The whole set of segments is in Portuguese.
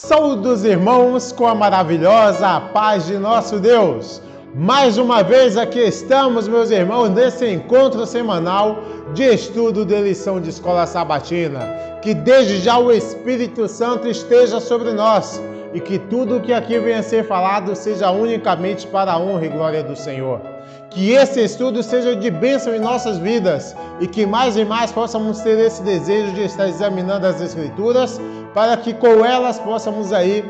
Saúdos, irmãos, com a maravilhosa paz de nosso Deus. Mais uma vez aqui estamos, meus irmãos, nesse encontro semanal de estudo de lição de escola sabatina. Que desde já o Espírito Santo esteja sobre nós e que tudo o que aqui venha a ser falado seja unicamente para a honra e glória do Senhor. Que esse estudo seja de bênção em nossas vidas e que mais e mais possamos ter esse desejo de estar examinando as Escrituras para que com elas possamos aí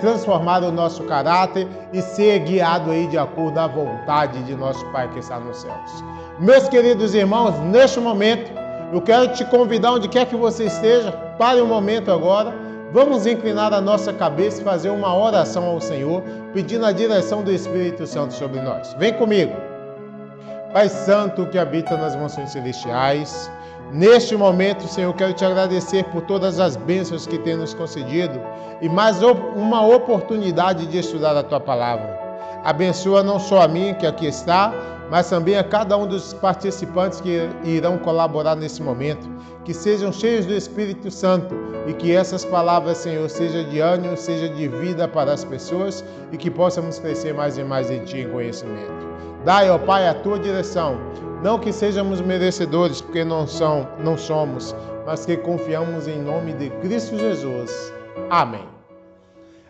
transformar o nosso caráter e ser guiado aí de acordo à vontade de nosso Pai que está nos céus. Meus queridos irmãos, neste momento eu quero te convidar, onde quer que você esteja, pare um momento agora. Vamos inclinar a nossa cabeça e fazer uma oração ao Senhor, pedindo a direção do Espírito Santo sobre nós. Vem comigo. Pai Santo que habita nas mansões celestiais, neste momento, Senhor, eu quero te agradecer por todas as bênçãos que tem nos concedido e mais uma oportunidade de estudar a Tua Palavra. Abençoa não só a mim, que aqui está, mas também a cada um dos participantes que irão colaborar nesse momento, que sejam cheios do Espírito Santo e que essas palavras, Senhor, sejam de ânimo, sejam de vida para as pessoas e que possamos crescer mais e mais em Ti em conhecimento. Dai, ó Pai, a Tua direção, não que sejamos merecedores, porque não somos, mas que confiamos em nome de Cristo Jesus. Amém.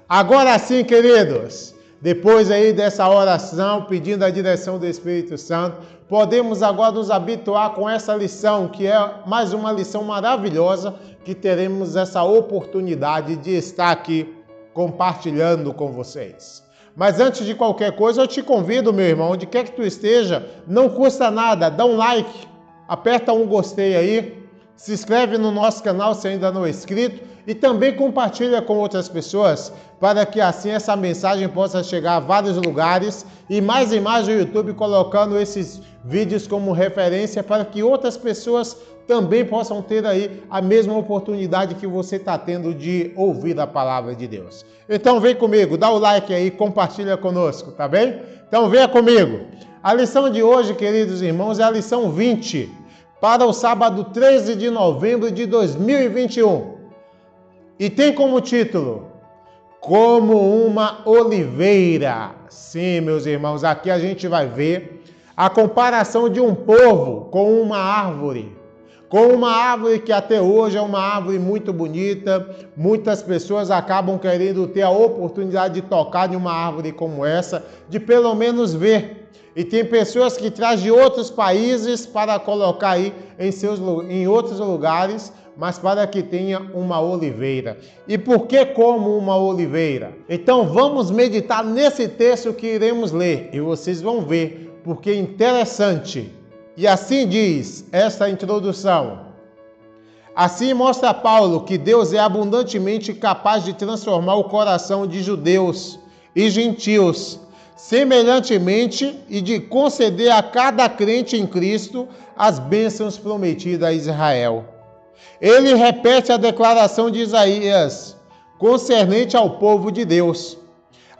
Agora sim, queridos, depois aí dessa oração, pedindo a direção do Espírito Santo, podemos agora nos habituar com essa lição, que é mais uma lição maravilhosa, que teremos essa oportunidade de estar aqui compartilhando com vocês. Mas antes de qualquer coisa, eu te convido, meu irmão, onde quer que tu esteja, não custa nada, dá um like, aperta um gostei aí, se inscreve no nosso canal se ainda não é inscrito e também compartilha com outras pessoas, para que assim essa mensagem possa chegar a vários lugares e mais o YouTube colocando esses vídeos como referência para que outras pessoas também possam ter aí a mesma oportunidade que você está tendo de ouvir a palavra de Deus. Então vem comigo, dá o like aí, compartilha conosco, tá bem? Então venha comigo. A lição de hoje, queridos irmãos, é a lição 20, para o sábado 13 de novembro de 2021. E tem como título, Como uma Oliveira. Sim, meus irmãos, aqui a gente vai ver a comparação de um povo com uma árvore. Com uma árvore que até hoje é uma árvore muito bonita, muitas pessoas acabam querendo ter a oportunidade de tocar em uma árvore como essa, de pelo menos ver. E tem pessoas que trazem de outros países para colocar aí em outros lugares, mas para que tenha uma oliveira. E por que como uma oliveira? Então vamos meditar nesse texto que iremos ler, e vocês vão ver, porque é interessante. E assim diz esta introdução. Assim mostra Paulo que Deus é abundantemente capaz de transformar o coração de judeus e gentios, semelhantemente, e de conceder a cada crente em Cristo as bênçãos prometidas a Israel. Ele repete a declaração de Isaías, concernente ao povo de Deus.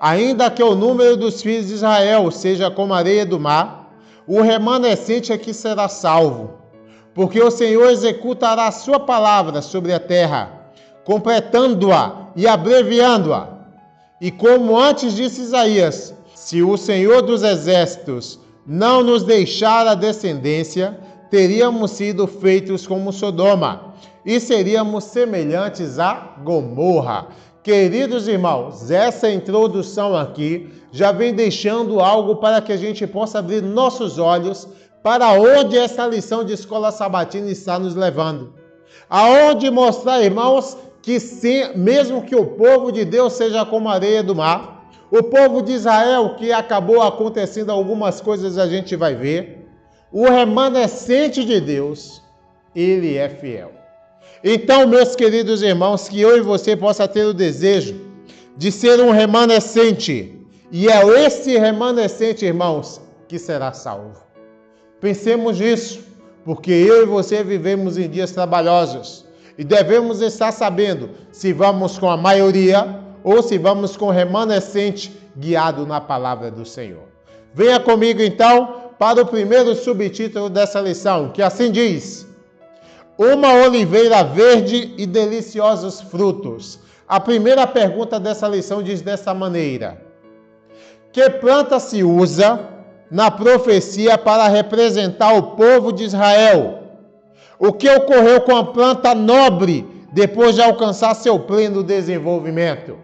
Ainda que o número dos filhos de Israel seja como a areia do mar, o remanescente é que será salvo, porque o Senhor executará a sua palavra sobre a terra, completando-a e abreviando-a. E como antes disse Isaías, se o Senhor dos exércitos não nos deixar a descendência, teríamos sido feitos como Sodoma, e seríamos semelhantes a Gomorra. Queridos irmãos, essa introdução aqui já vem deixando algo para que a gente possa abrir nossos olhos para onde essa lição de escola sabatina está nos levando. Aonde mostrar, irmãos, que mesmo que o povo de Deus seja como a areia do mar, o povo de Israel, que acabou acontecendo algumas coisas, a gente vai ver, o remanescente de Deus, ele é fiel. Então, meus queridos irmãos, que eu e você possa ter o desejo de ser um remanescente, e é esse remanescente, irmãos, que será salvo. Pensemos nisso, porque eu e você vivemos em dias trabalhosos, e devemos estar sabendo se vamos com a maioria ou se vamos com o remanescente guiado na palavra do Senhor. Venha comigo então para o primeiro subtítulo dessa lição, que assim diz: uma oliveira verde e deliciosos frutos, A primeira pergunta dessa lição diz dessa maneira: que planta se usa na profecia para representar o povo de Israel? O que ocorreu com a planta nobre depois de alcançar seu pleno desenvolvimento?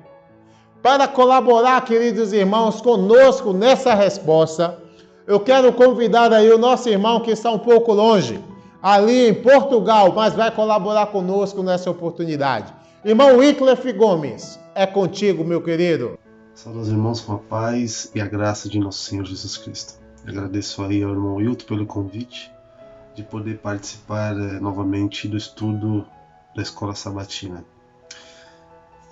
Para colaborar, queridos irmãos, conosco nessa resposta, eu quero convidar aí o nosso irmão que está um pouco longe, ali em Portugal, mas vai colaborar conosco nessa oportunidade. Irmão Wycliffe Gomes, é contigo, meu querido. Saúde aos irmãos com a paz e a graça de nosso Senhor Jesus Cristo. Agradeço aí ao irmão Wilton pelo convite de poder participar novamente do estudo da Escola Sabatina.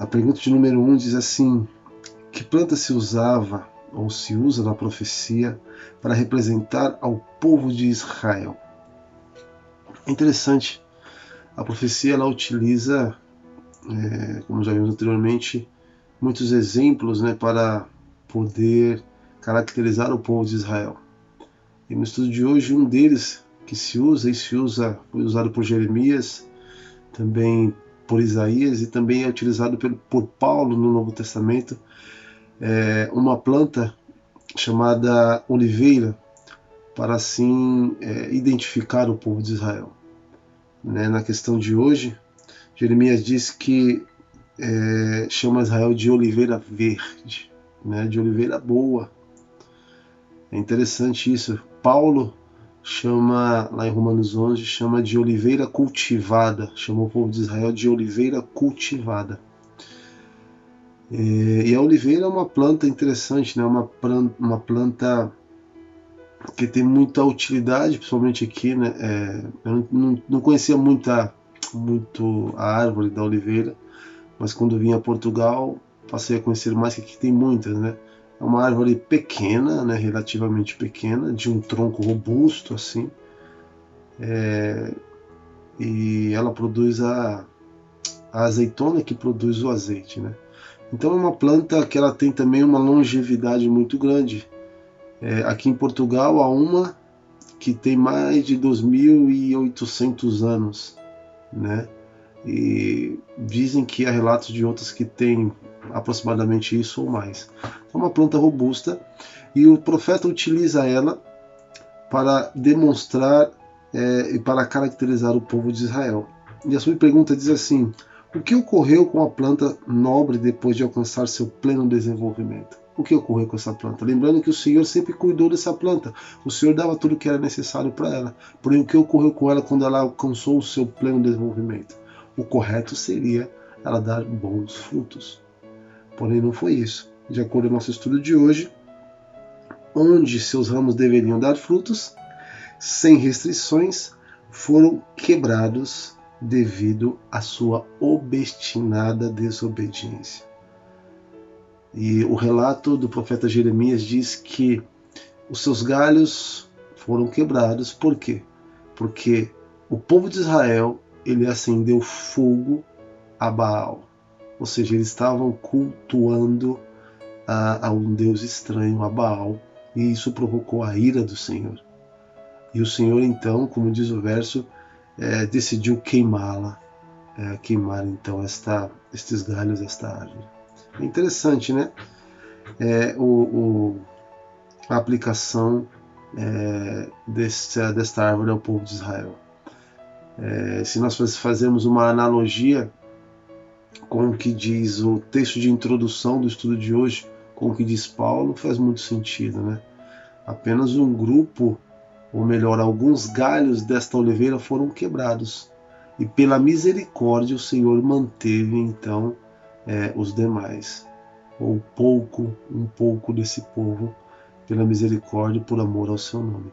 A pergunta de número 1 diz assim: que planta se usava ou se usa na profecia para representar ao povo de Israel? É interessante, a profecia ela utiliza, como já vimos anteriormente, muitos exemplos, para poder caracterizar o povo de Israel. E no estudo de hoje, um deles que foi usado por Jeremias, também por Isaías e também é utilizado por Paulo no Novo Testamento, uma planta chamada oliveira, para assim identificar o povo de Israel. Na questão de hoje, Jeremias diz que chama Israel de oliveira verde, de oliveira boa. É interessante isso. Paulo chama, lá em Romanos 11, chama de oliveira cultivada, chamou o povo de Israel de oliveira cultivada. E a oliveira é uma planta interessante, uma planta que tem muita utilidade, principalmente aqui. Eu não conhecia muito a árvore da oliveira, mas quando vim a Portugal passei a conhecer mais, que aqui tem muitas, É uma árvore pequena, relativamente pequena, de um tronco robusto assim, e ela produz a azeitona que produz o azeite, Então é uma planta que ela tem também uma longevidade muito grande. Aqui em Portugal há uma que tem mais de 2.800 anos, E dizem que há relatos de outras que têm aproximadamente isso ou mais. É uma planta robusta e o profeta utiliza ela para demonstrar e para caracterizar o povo de Israel. E a sua pergunta diz assim: o que ocorreu com a planta nobre depois de alcançar seu pleno desenvolvimento? O que ocorreu com essa planta? Lembrando que o Senhor sempre cuidou dessa planta. O Senhor dava tudo o que era necessário para ela. Porém, o que ocorreu com ela quando ela alcançou o seu pleno desenvolvimento? O correto seria ela dar bons frutos. Porém, não foi isso. De acordo com o nosso estudo de hoje, onde seus ramos deveriam dar frutos, sem restrições, foram quebrados devido à sua obstinada desobediência. E o relato do profeta Jeremias diz que os seus galhos foram quebrados. Por quê? Porque o povo de Israel ele acendeu fogo a Baal. Ou seja, eles estavam cultuando a um Deus estranho, a Baal, e isso provocou a ira do Senhor. E o Senhor, então, como diz o verso, decidiu queimar então estes galhos desta árvore. É interessante, a aplicação desta árvore ao povo de Israel. Se nós fazermos uma analogia com o que diz o texto de introdução do estudo de hoje, com o que diz Paulo, faz muito sentido, Apenas um grupo, ou melhor, alguns galhos desta oliveira foram quebrados. E pela misericórdia o Senhor manteve então os demais, ou um pouco desse povo, pela misericórdia, por amor ao seu nome.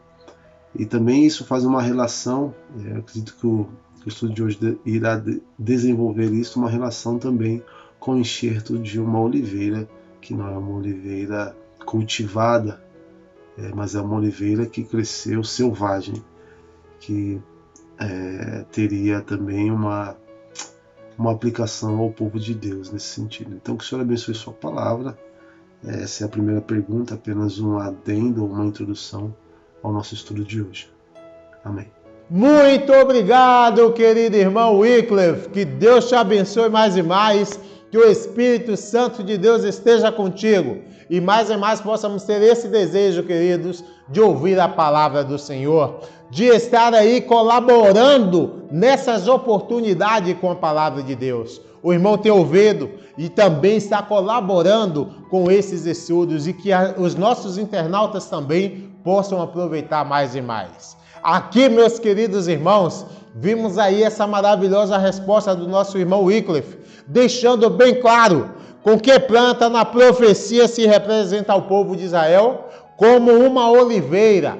E também isso faz uma relação, eu acredito que o estudo de hoje irá desenvolver isso, uma relação também com o enxerto de uma oliveira, que não é uma oliveira cultivada, mas é uma oliveira que cresceu selvagem, que teria também uma aplicação ao povo de Deus nesse sentido. Então que o Senhor abençoe sua palavra. Essa é a primeira pergunta, apenas um adendo ou uma introdução ao nosso estudo de hoje. Amém. Muito obrigado, querido irmão Wycliffe. Que Deus te abençoe mais e mais. que o Espírito Santo de Deus esteja contigo e mais possamos ter esse desejo, queridos, de ouvir a palavra do Senhor, de estar aí colaborando nessas oportunidades com a palavra de Deus. O irmão tem ouvido e também está colaborando com esses estudos e que os nossos internautas também possam aproveitar mais e mais. Aqui, meus queridos irmãos, vimos aí essa maravilhosa resposta do nosso irmão Wycliffe, deixando bem claro com que planta na profecia se representa o povo de Israel como uma oliveira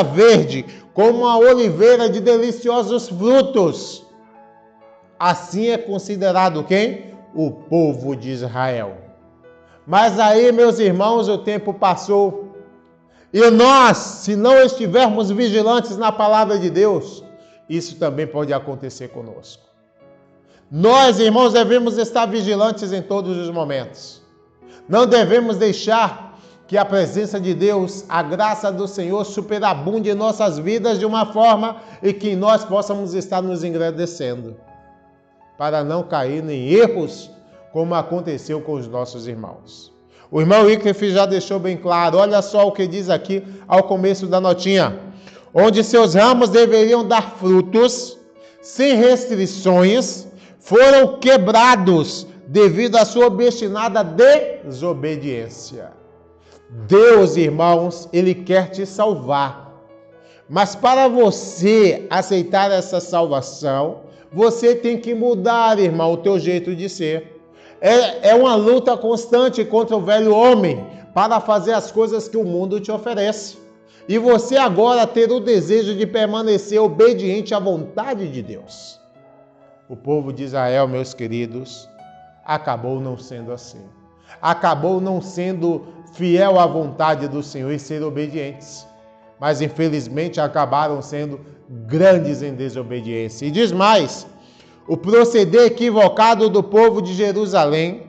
verde, como uma oliveira de deliciosos frutos. Assim é considerado quem? O povo de Israel. Mas aí, meus irmãos, o tempo passou. E nós, se não estivermos vigilantes na palavra de Deus, isso também pode acontecer conosco. Nós, irmãos, devemos estar vigilantes em todos os momentos. Não devemos deixar que a presença de Deus, a graça do Senhor superabunde em nossas vidas de uma forma e que nós possamos estar nos engrandecendo, para não cair em erros como aconteceu com os nossos irmãos. O irmão Wycliffe já deixou bem claro, olha só o que diz aqui ao começo da notinha. Onde seus ramos deveriam dar frutos, sem restrições, foram quebrados devido à sua obstinada desobediência. Deus, irmãos, Ele quer te salvar. Mas para você aceitar essa salvação, você tem que mudar, irmão, o teu jeito de ser. É uma luta constante contra o velho homem para fazer as coisas que o mundo te oferece. E você agora ter o desejo de permanecer obediente à vontade de Deus. O povo de Israel, meus queridos, acabou não sendo assim. Acabou não sendo fiel à vontade do Senhor e ser obedientes. Mas infelizmente acabaram sendo grandes em desobediência. E diz mais, o proceder equivocado do povo de Jerusalém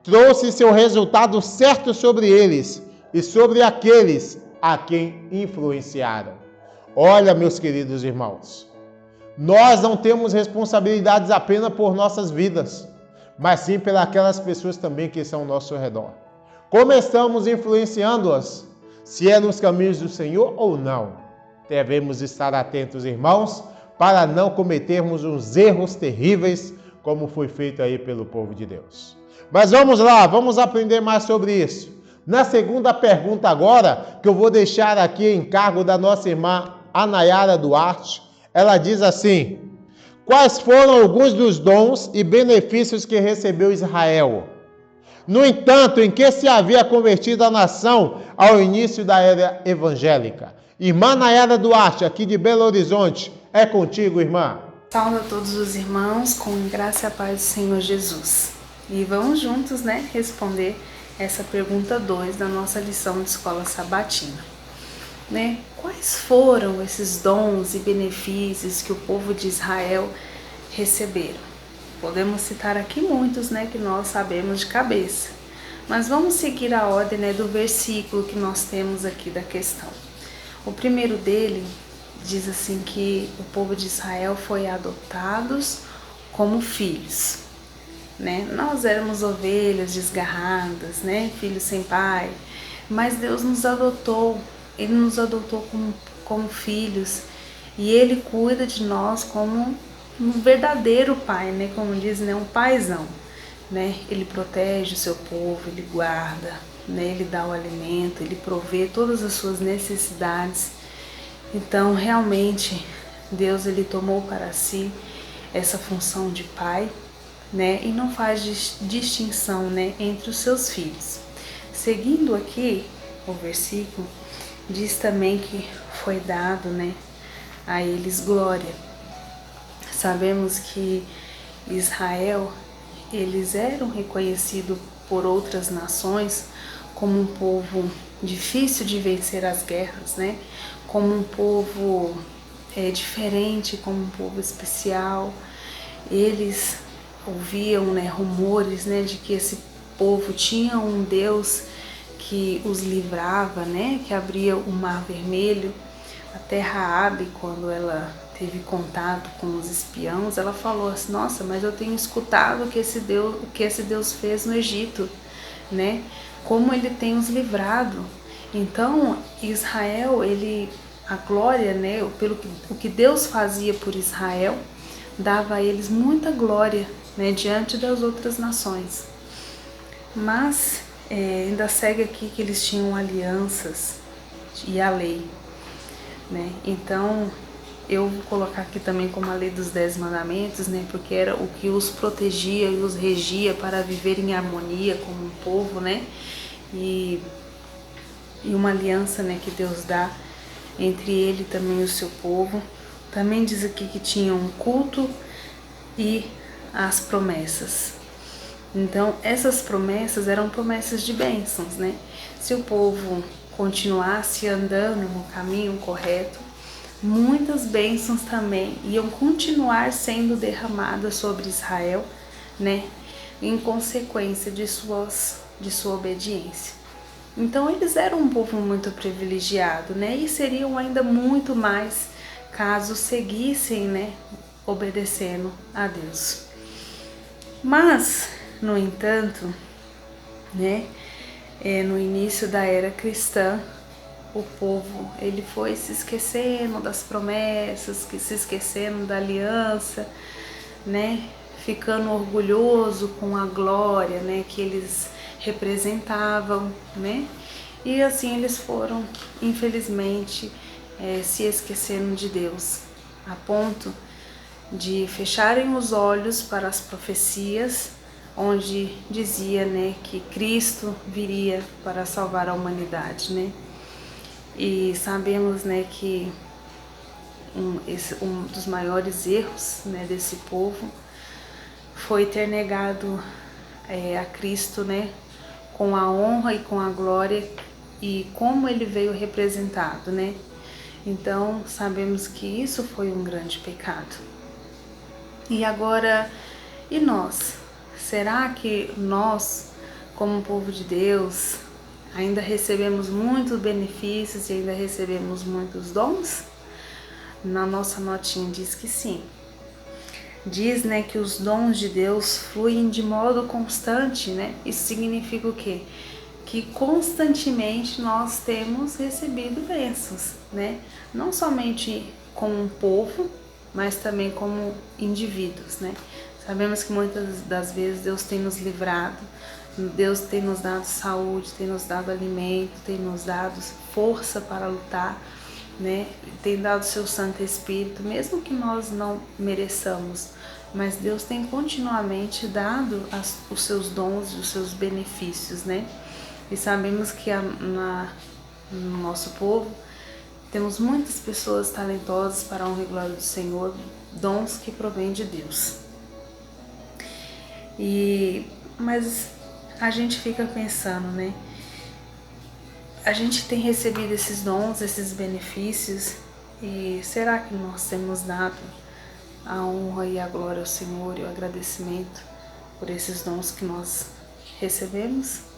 trouxe seu resultado certo sobre eles e sobre aqueles a quem influenciaram. Olha, meus queridos irmãos, nós não temos responsabilidades apenas por nossas vidas, mas sim pelas pessoas também que estão ao nosso redor. Como estamos influenciando-as? Se é nos caminhos do Senhor ou não? Devemos estar atentos, irmãos, para não cometermos uns erros terríveis, como foi feito aí pelo povo de Deus. Mas vamos lá, vamos aprender mais sobre isso. Na segunda pergunta agora, que eu vou deixar aqui em encargo da nossa irmã Anayara Duarte, ela diz assim: quais foram alguns dos dons e benefícios que recebeu Israel? No entanto, em que se havia convertido a nação ao início da era evangélica? Irmã Anayara Duarte, aqui de Belo Horizonte, é contigo, irmã. Salve a todos os irmãos, com graça e a paz do Senhor Jesus. E vamos juntos, responder essa pergunta 2 da nossa lição de escola sabatina. Quais foram esses dons e benefícios que o povo de Israel receberam? Podemos citar aqui muitos, que nós sabemos de cabeça. Mas vamos seguir a ordem, do versículo que nós temos aqui da questão. O primeiro dele diz assim que o povo de Israel foi adotados como filhos. Nós éramos ovelhas desgarradas, filhos sem pai, mas Deus nos adotou, Ele nos adotou como filhos e Ele cuida de nós como um verdadeiro pai, como diz, um paizão. Ele protege o seu povo, Ele guarda, Ele dá o alimento, Ele provê todas as suas necessidades. Então, realmente, Deus Ele tomou para si essa função de pai, e não faz distinção, entre os seus filhos. Seguindo aqui o versículo, diz também que foi dado, a eles glória. Sabemos que Israel, eles eram reconhecidos por outras nações como um povo difícil de vencer as guerras, como um povo diferente, como um povo especial. Eles ouviam rumores de que esse povo tinha um Deus que os livrava, que abria o mar vermelho. Até Raabe, quando ela teve contato com os espiãos, ela falou assim: nossa, mas eu tenho escutado o que esse Deus fez no Egito, né? Como ele tem os livrado. Então, Israel, a glória, né, o que Deus fazia por Israel, dava a eles muita glória, né, diante das outras nações. Mas ainda segue aqui que eles tinham alianças e a lei, né? Então, eu vou colocar aqui também como a lei dos 10 mandamentos, né? Porque era o que os protegia e os regia para viver em harmonia como um povo, né? E uma aliança, né, que Deus dá entre ele também e o seu povo. Também diz aqui que tinha um culto e as promessas. Então, essas promessas eram promessas de bênçãos, né? Se o povo continuasse andando no caminho correto, muitas bênçãos também iam continuar sendo derramadas sobre Israel, né? Em consequência de sua obediência. Então, eles eram um povo muito privilegiado, né? E seriam ainda muito mais caso seguissem, né, obedecendo a Deus. Mas, no entanto, né, no início da era cristã, o povo ele foi se esquecendo das promessas, se esquecendo da aliança, né, ficando orgulhoso com a glória, né, que eles representavam, né, e assim eles foram, infelizmente, se esquecendo de Deus, a ponto de fecharem os olhos para as profecias, onde dizia, né, que Cristo viria para salvar a humanidade, né? E sabemos, né, que um dos maiores erros, né, desse povo foi ter negado a Cristo, né, com a honra e com a glória e como ele veio representado, né? Então sabemos que isso foi um grande pecado. E agora, e nós? Será que nós, como povo de Deus, ainda recebemos muitos benefícios e ainda recebemos muitos dons? Na nossa notinha diz que sim. Diz, né, que os dons de Deus fluem de modo constante, né? Isso significa o quê? Que constantemente nós temos recebido bênçãos, né? Não somente como um povo, mas também como indivíduos, né? Sabemos que muitas das vezes Deus tem nos livrado, Deus tem nos dado saúde, tem nos dado alimento, tem nos dado força para lutar, né? Tem dado seu Santo Espírito, mesmo que nós não mereçamos, mas Deus tem continuamente dado os seus dons e os seus benefícios, né? E sabemos que no nosso povo temos muitas pessoas talentosas para a honra e glória do Senhor, dons que provêm de Deus. Mas a gente fica pensando, né? A gente tem recebido esses dons, esses benefícios, e será que nós temos dado a honra e a glória ao Senhor e o agradecimento por esses dons que nós recebemos?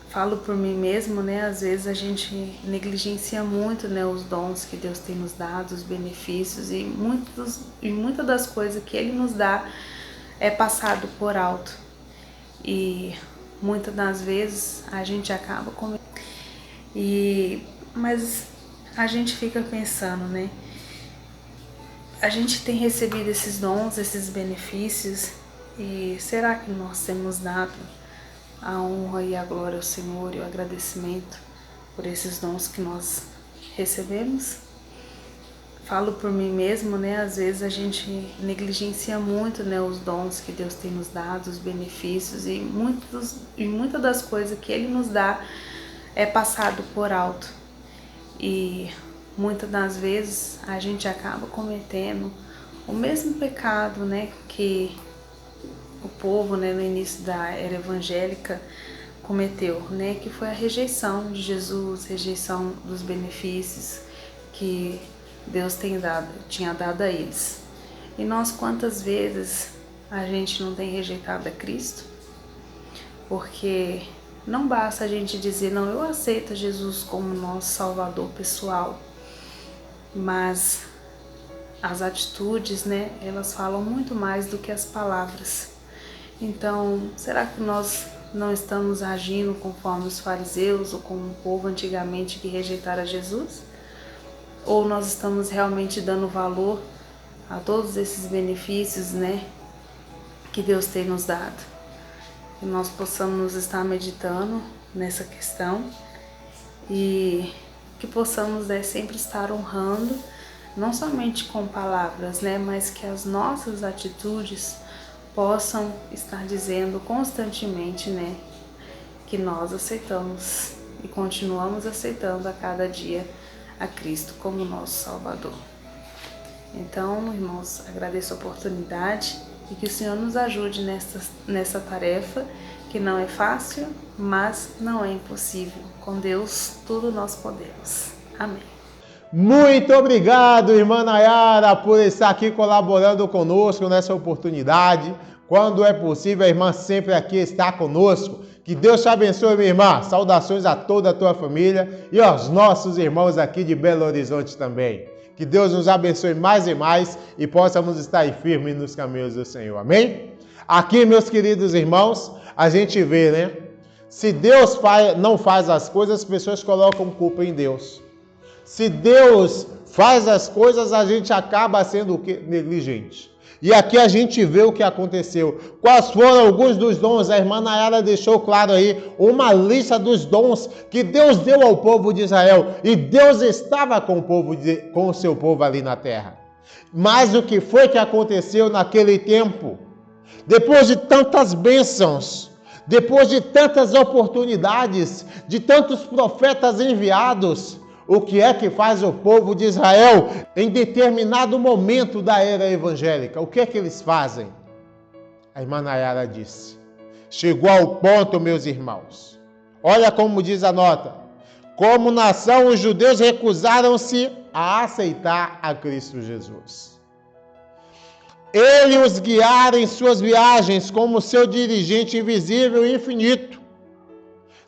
Falo por mim mesmo, né? Às vezes a gente negligencia muito, né, os dons que Deus tem nos dado, os benefícios, e muitas das coisas que Ele nos dá é passado por alto. E muitas das vezes a gente acaba cometendo. Mas a gente fica pensando, né? A gente tem recebido esses dons, esses benefícios, e será que nós temos dado a honra e a glória ao Senhor e o agradecimento por esses dons que nós recebemos? Falo por mim mesmo, né? Às vezes a gente negligencia muito, né, os dons que Deus tem nos dado, os benefícios, e muitas das coisas que Ele nos dá é passado por alto. E muitas das vezes a gente acaba cometendo o mesmo pecado, né, que o povo, né, no início da era evangélica cometeu, né, que foi a rejeição de Jesus, rejeição dos benefícios que Deus tinha dado a eles. E nós, quantas vezes a gente não tem rejeitado a Cristo? Porque não basta a gente dizer, não, eu aceito Jesus como nosso Salvador pessoal, mas as atitudes, né, elas falam muito mais do que as palavras. Então, será que nós não estamos agindo conforme os fariseus ou como o povo antigamente que rejeitara Jesus? Ou nós estamos realmente dando valor a todos esses benefícios, né, que Deus tem nos dado? Que nós possamos estar meditando nessa questão e que possamos sempre estar honrando, não somente com palavras, né, mas que as nossas atitudes possam estar dizendo constantemente, né, que nós aceitamos e continuamos aceitando a cada dia a Cristo como nosso Salvador. Então, irmãos, agradeço a oportunidade e que o Senhor nos ajude nessa tarefa, que não é fácil, mas não é impossível. Com Deus, tudo nós podemos. Amém. Muito obrigado, irmã Nayara, por estar aqui colaborando conosco nessa oportunidade. Quando é possível, a irmã sempre aqui está conosco. Que Deus te abençoe, minha irmã. Saudações a toda a tua família e aos nossos irmãos aqui de Belo Horizonte também. Que Deus nos abençoe mais e mais e possamos estar aí firmes nos caminhos do Senhor. Amém? Aqui, meus queridos irmãos, a gente vê, né? Se Deus não faz as coisas, as pessoas colocam culpa em Deus. Se Deus faz as coisas, a gente acaba sendo o quê? Negligente. E aqui a gente vê o que aconteceu. Quais foram alguns dos dons? A irmã Nayara deixou claro aí uma lista dos dons que Deus deu ao povo de Israel. E Deus estava com o seu povo ali na terra. Mas o que foi que aconteceu naquele tempo? Depois de tantas bênçãos, depois de tantas oportunidades, de tantos profetas enviados, o que é que faz o povo de Israel em determinado momento da era evangélica? O que é que eles fazem? A irmã Nayara disse, chegou ao ponto, meus irmãos. Olha como diz a nota. Como nação, os judeus recusaram-se a aceitar a Cristo Jesus. Ele os guiara em suas viagens como seu dirigente invisível e infinito.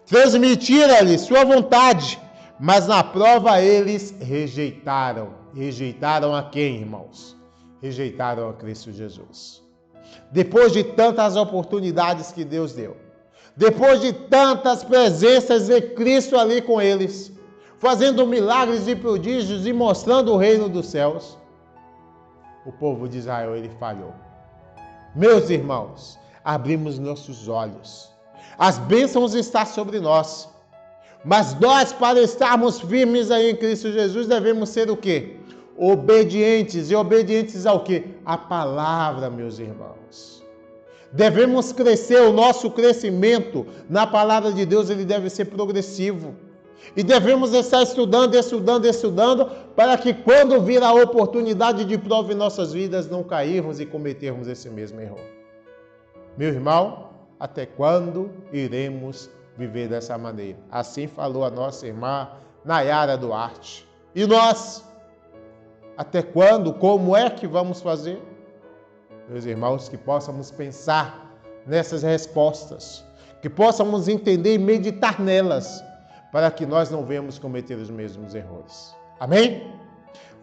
Transmitira-lhe sua vontade. Mas na prova eles rejeitaram. Rejeitaram a quem, irmãos? Rejeitaram a Cristo Jesus. Depois de tantas oportunidades que Deus deu, depois de tantas presenças de Cristo ali com eles, fazendo milagres e prodígios e mostrando o reino dos céus, o povo de Israel, ele falhou. Meus irmãos, abrimos nossos olhos. As bênçãos estão sobre nós. Mas nós, para estarmos firmes aí em Cristo Jesus, devemos ser o quê? Obedientes. E obedientes ao quê? A palavra, meus irmãos. Devemos crescer, o nosso crescimento na palavra de Deus, ele deve ser progressivo. E devemos estar estudando, para que quando vir a oportunidade de prova em nossas vidas, não cairmos e cometermos esse mesmo erro. Meu irmão, até quando iremos viver dessa maneira? Assim falou a nossa irmã Nayara Duarte. E nós? Até quando? Como é que vamos fazer? Meus irmãos, que possamos pensar nessas respostas, que possamos entender e meditar nelas, para que nós não venhamos cometer os mesmos erros. Amém?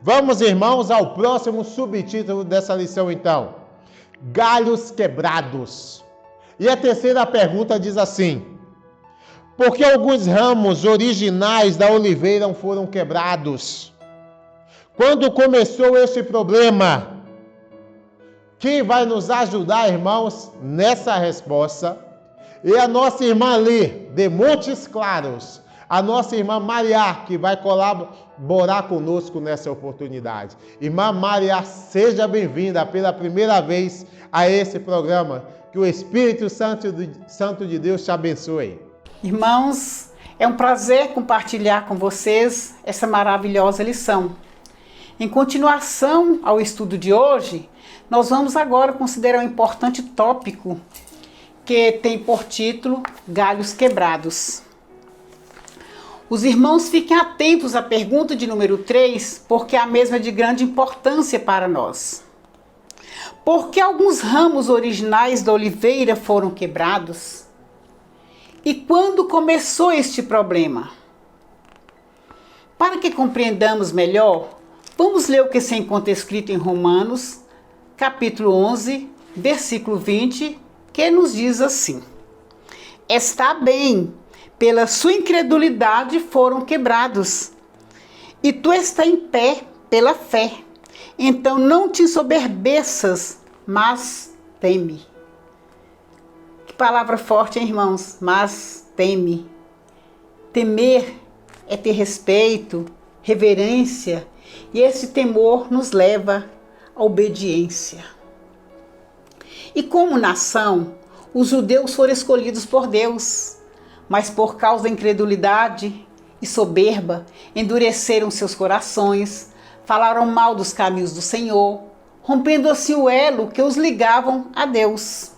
Vamos, irmãos, ao próximo subtítulo dessa lição, então. Galhos quebrados. E a terceira pergunta diz assim: por que alguns ramos originais da oliveira foram quebrados? Quando começou esse problema? Quem vai nos ajudar, irmãos, nessa resposta é a nossa irmã ali, de Montes Claros, a nossa irmã Maria, que vai colaborar conosco nessa oportunidade. Irmã Maria, seja bem-vinda pela primeira vez a esse programa. Que o Espírito Santo de Deus te abençoe. Irmãos, é um prazer compartilhar com vocês essa maravilhosa lição. Em continuação ao estudo de hoje, nós vamos agora considerar um importante tópico que tem por título Galhos Quebrados. Os irmãos fiquem atentos à pergunta de número 3, porque a mesma é de grande importância para nós. Por que alguns ramos originais da oliveira foram quebrados? E quando começou este problema? Para que compreendamos melhor, Vamos ler o que se encontra escrito em Romanos, capítulo 11, versículo 20, que nos diz assim: Está bem, pela sua incredulidade foram quebrados, e tu está em pé pela fé. Então não te ensoberbeças, mas teme. Que palavra forte, hein, irmãos? Mas teme. Temer é ter respeito, reverência, e esse temor nos leva à obediência. E como nação, os judeus foram escolhidos por Deus, mas por causa da incredulidade e soberba, endureceram seus corações, falaram mal dos caminhos do Senhor, rompendo assim o elo que os ligavam a Deus.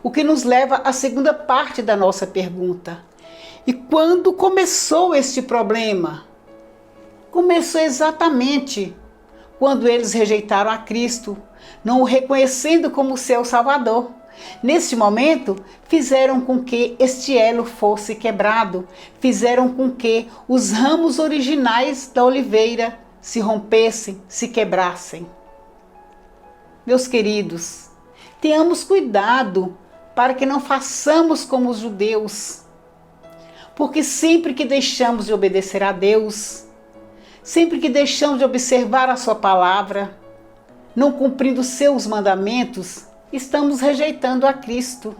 O que nos leva à segunda parte da nossa pergunta. E quando começou este problema? Começou exatamente quando eles rejeitaram a Cristo, não o reconhecendo como seu Salvador. Neste momento, fizeram com que este elo fosse quebrado, fizeram com que os ramos originais da oliveira se rompessem, se quebrassem. Meus queridos, tenhamos cuidado para que não façamos como os judeus, porque sempre que deixamos de obedecer a Deus, sempre que deixamos de observar a sua palavra, não cumprindo seus mandamentos, estamos rejeitando a Cristo.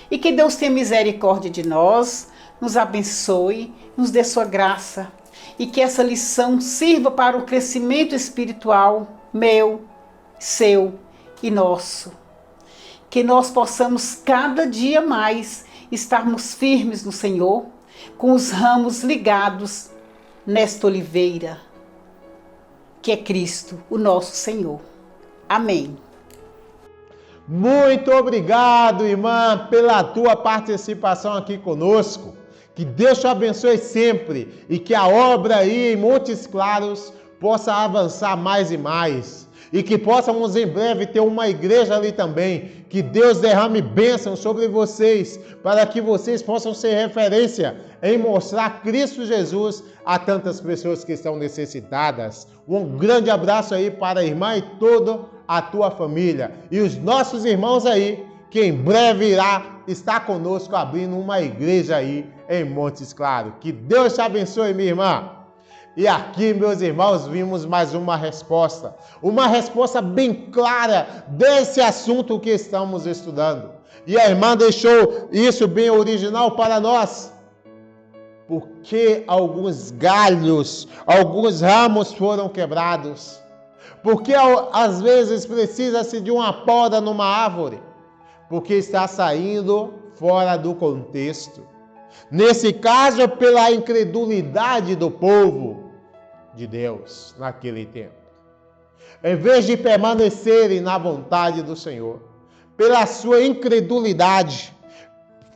E que Deus tenha misericórdia de nós, nos abençoe, nos dê sua graça, e que essa lição sirva para o crescimento espiritual meu, seu e nosso. Que nós possamos cada dia mais estarmos firmes no Senhor, com os ramos ligados nesta oliveira, que é Cristo, o nosso Senhor. Amém. Muito obrigado, irmã, pela tua participação aqui conosco. Que Deus te abençoe sempre e que a obra aí em Montes Claros possa avançar mais e mais. E que possamos em breve ter uma igreja ali também. Que Deus derrame bênção sobre vocês, para que vocês possam ser referência em mostrar Cristo Jesus a tantas pessoas que estão necessitadas. Um grande abraço aí para a irmã e toda a tua família. E os nossos irmãos aí, que em breve irá estar conosco abrindo uma igreja aí em Montes Claros. Que Deus te abençoe, minha irmã. E aqui, meus irmãos, vimos mais uma resposta bem clara desse assunto que estamos estudando. E a irmã deixou isso bem original para nós. Porque alguns galhos, alguns ramos foram quebrados. Porque às vezes precisa-se de uma poda numa árvore. Porque está saindo fora do contexto. Nesse caso, pela incredulidade do povo de Deus naquele tempo. Em vez de permanecerem na vontade do Senhor, pela sua incredulidade,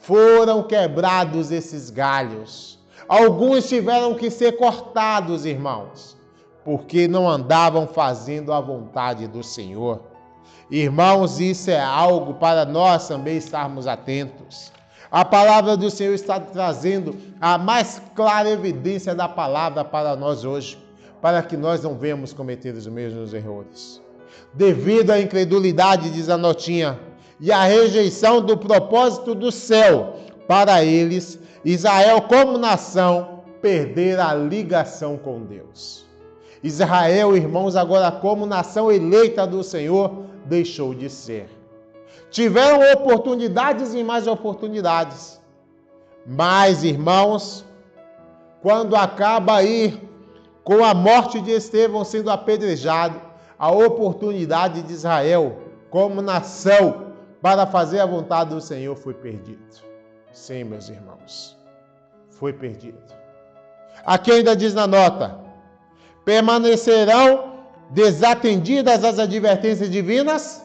foram quebrados esses galhos. Alguns tiveram que ser cortados, irmãos, porque não andavam fazendo a vontade do Senhor. Irmãos, isso é algo para nós também estarmos atentos. A palavra do Senhor está trazendo a mais clara evidência da palavra para nós hoje, para que nós não venhamos cometer os mesmos erros. Devido à incredulidade, diz a notinha, e à rejeição do propósito do céu para eles, Israel, como nação, perdera a ligação com Deus. Israel, irmãos, agora como nação eleita do Senhor, deixou de ser. Tiveram oportunidades e mais oportunidades. Mas, irmãos, quando acaba aí com a morte de Estevão sendo apedrejado, a oportunidade de Israel como nação para fazer a vontade do Senhor foi perdido. Sim, meus irmãos, foi perdido. Aqui ainda diz na nota: permanecerão desatendidas as advertências divinas?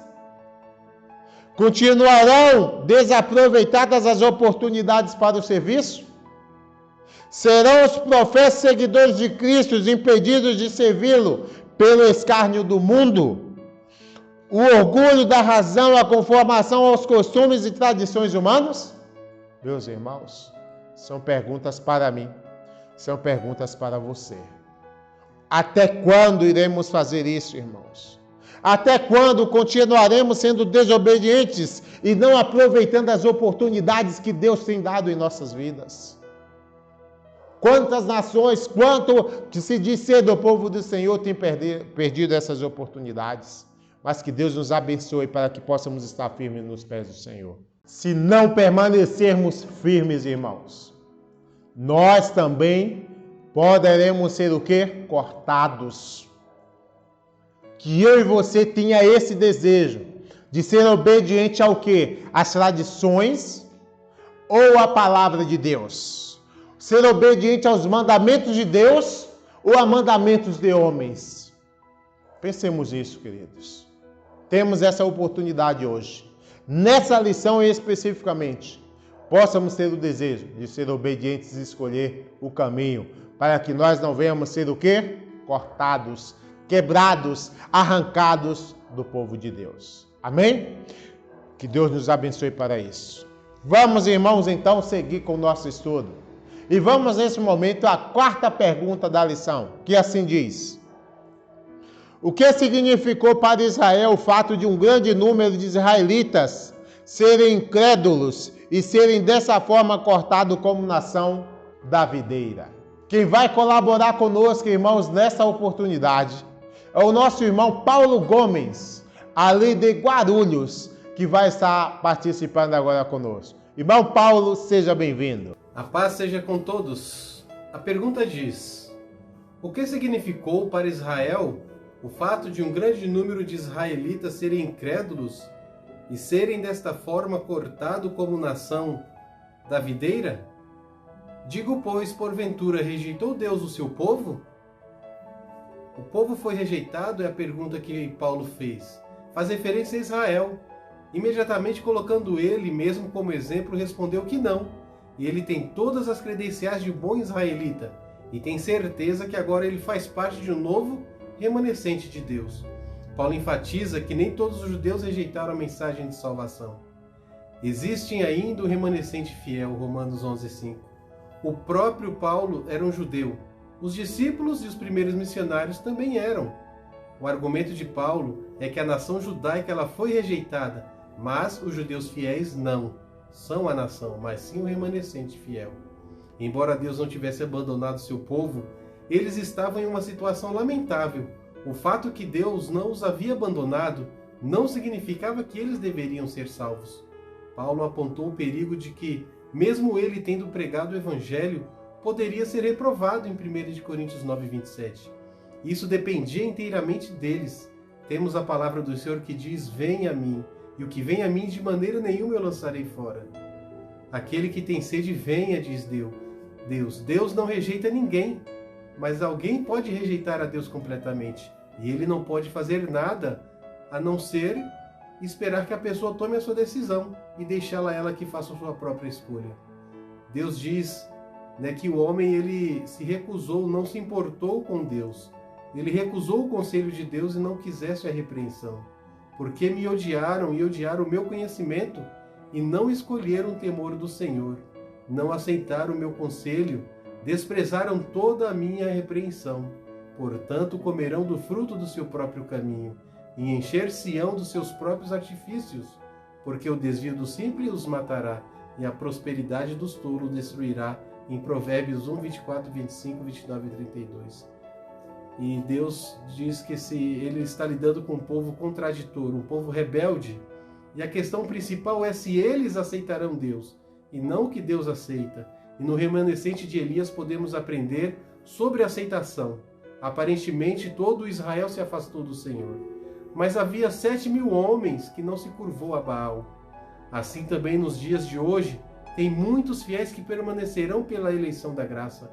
Continuarão desaproveitadas as oportunidades para o serviço? Serão os profetas seguidores de Cristo impedidos de servi-lo pelo escárnio do mundo? O orgulho da razão, a conformação aos costumes e tradições humanos? Meus irmãos, são perguntas para mim, são perguntas para você. Até quando iremos fazer isso, irmãos? Até quando continuaremos sendo desobedientes e não aproveitando as oportunidades que Deus tem dado em nossas vidas? Quantas nações, quanto que se diz ser do povo do Senhor tem perdido essas oportunidades? Mas que Deus nos abençoe para que possamos estar firmes nos pés do Senhor. Se não permanecermos firmes, irmãos, nós também poderemos ser o quê? Cortados. Que eu e você tenha esse desejo de ser obediente ao quê? Às tradições ou à palavra de Deus? Ser obediente aos mandamentos de Deus ou a mandamentos de homens? Pensemos isso, queridos. Temos essa oportunidade hoje. Nessa lição especificamente, possamos ter o desejo de ser obedientes e escolher o caminho, para que nós não venhamos ser o quê? Cortados, quebrados, arrancados do povo de Deus. Amém? Que Deus nos abençoe para isso. Vamos, irmãos, então, seguir com o nosso estudo. E vamos, nesse momento, à quarta pergunta da lição, que assim diz: o que significou para Israel o fato de um grande número de israelitas serem incrédulos e serem dessa forma cortados como nação da videira? Quem vai colaborar conosco, irmãos, nessa oportunidade é o nosso irmão Paulo Gomes, ali de Guarulhos, que vai estar participando agora conosco. Irmão Paulo, seja bem-vindo. A paz seja com todos. A pergunta diz: o que significou para Israel o fato de um grande número de israelitas serem incrédulos e serem desta forma cortados como nação da videira? Digo, pois, porventura rejeitou Deus o seu povo? O povo foi rejeitado é a pergunta que Paulo fez. Faz referência a Israel. Imediatamente colocando ele mesmo como exemplo, respondeu que não. E ele tem todas as credenciais de bom israelita e tem certeza que agora ele faz parte de um novo remanescente de Deus. Paulo enfatiza que nem todos os judeus rejeitaram a mensagem de salvação. Existem ainda um remanescente fiel, Romanos 11:5. O próprio Paulo era um judeu. Os discípulos e os primeiros missionários também eram. O argumento de Paulo é que a nação judaica ela foi rejeitada, mas os judeus fiéis não são a nação, mas sim o remanescente fiel. Embora Deus não tivesse abandonado seu povo, eles estavam em uma situação lamentável. O fato que Deus não os havia abandonado não significava que eles deveriam ser salvos. Paulo apontou o perigo de que, mesmo ele tendo pregado o evangelho, poderia ser reprovado em 1 Coríntios 9:27. Isso dependia inteiramente deles. Temos a palavra do Senhor que diz: venha a mim. E o que vem a mim, de maneira nenhuma eu lançarei fora. Aquele que tem sede, venha, diz Deus. Deus não rejeita ninguém, mas alguém pode rejeitar a Deus completamente. E ele não pode fazer nada, a não ser esperar que a pessoa tome a sua decisão e deixá-la ela que faça a sua própria escolha. Deus diz, que o homem ele se recusou, não se importou com Deus. Ele recusou o conselho de Deus e não quisesse a repreensão. Porque me odiaram e odiaram o meu conhecimento e não escolheram o temor do Senhor. Não aceitaram o meu conselho, desprezaram toda a minha repreensão. Portanto, comerão do fruto do seu próprio caminho e encher-se-ão dos seus próprios artifícios. Porque o desvio do simples os matará e a prosperidade dos tolos destruirá. Em Provérbios 1, 24, 25, 29 e 32. E Deus diz que ele está lidando com um povo contraditor, um povo rebelde. E a questão principal é se eles aceitarão Deus, e não o que Deus aceita. E no remanescente de Elias podemos aprender sobre a aceitação. Aparentemente todo Israel se afastou do Senhor. Mas havia 7.000 homens que não se curvou a Baal. Assim também nos dias de hoje, tem muitos fiéis que permanecerão pela eleição da graça.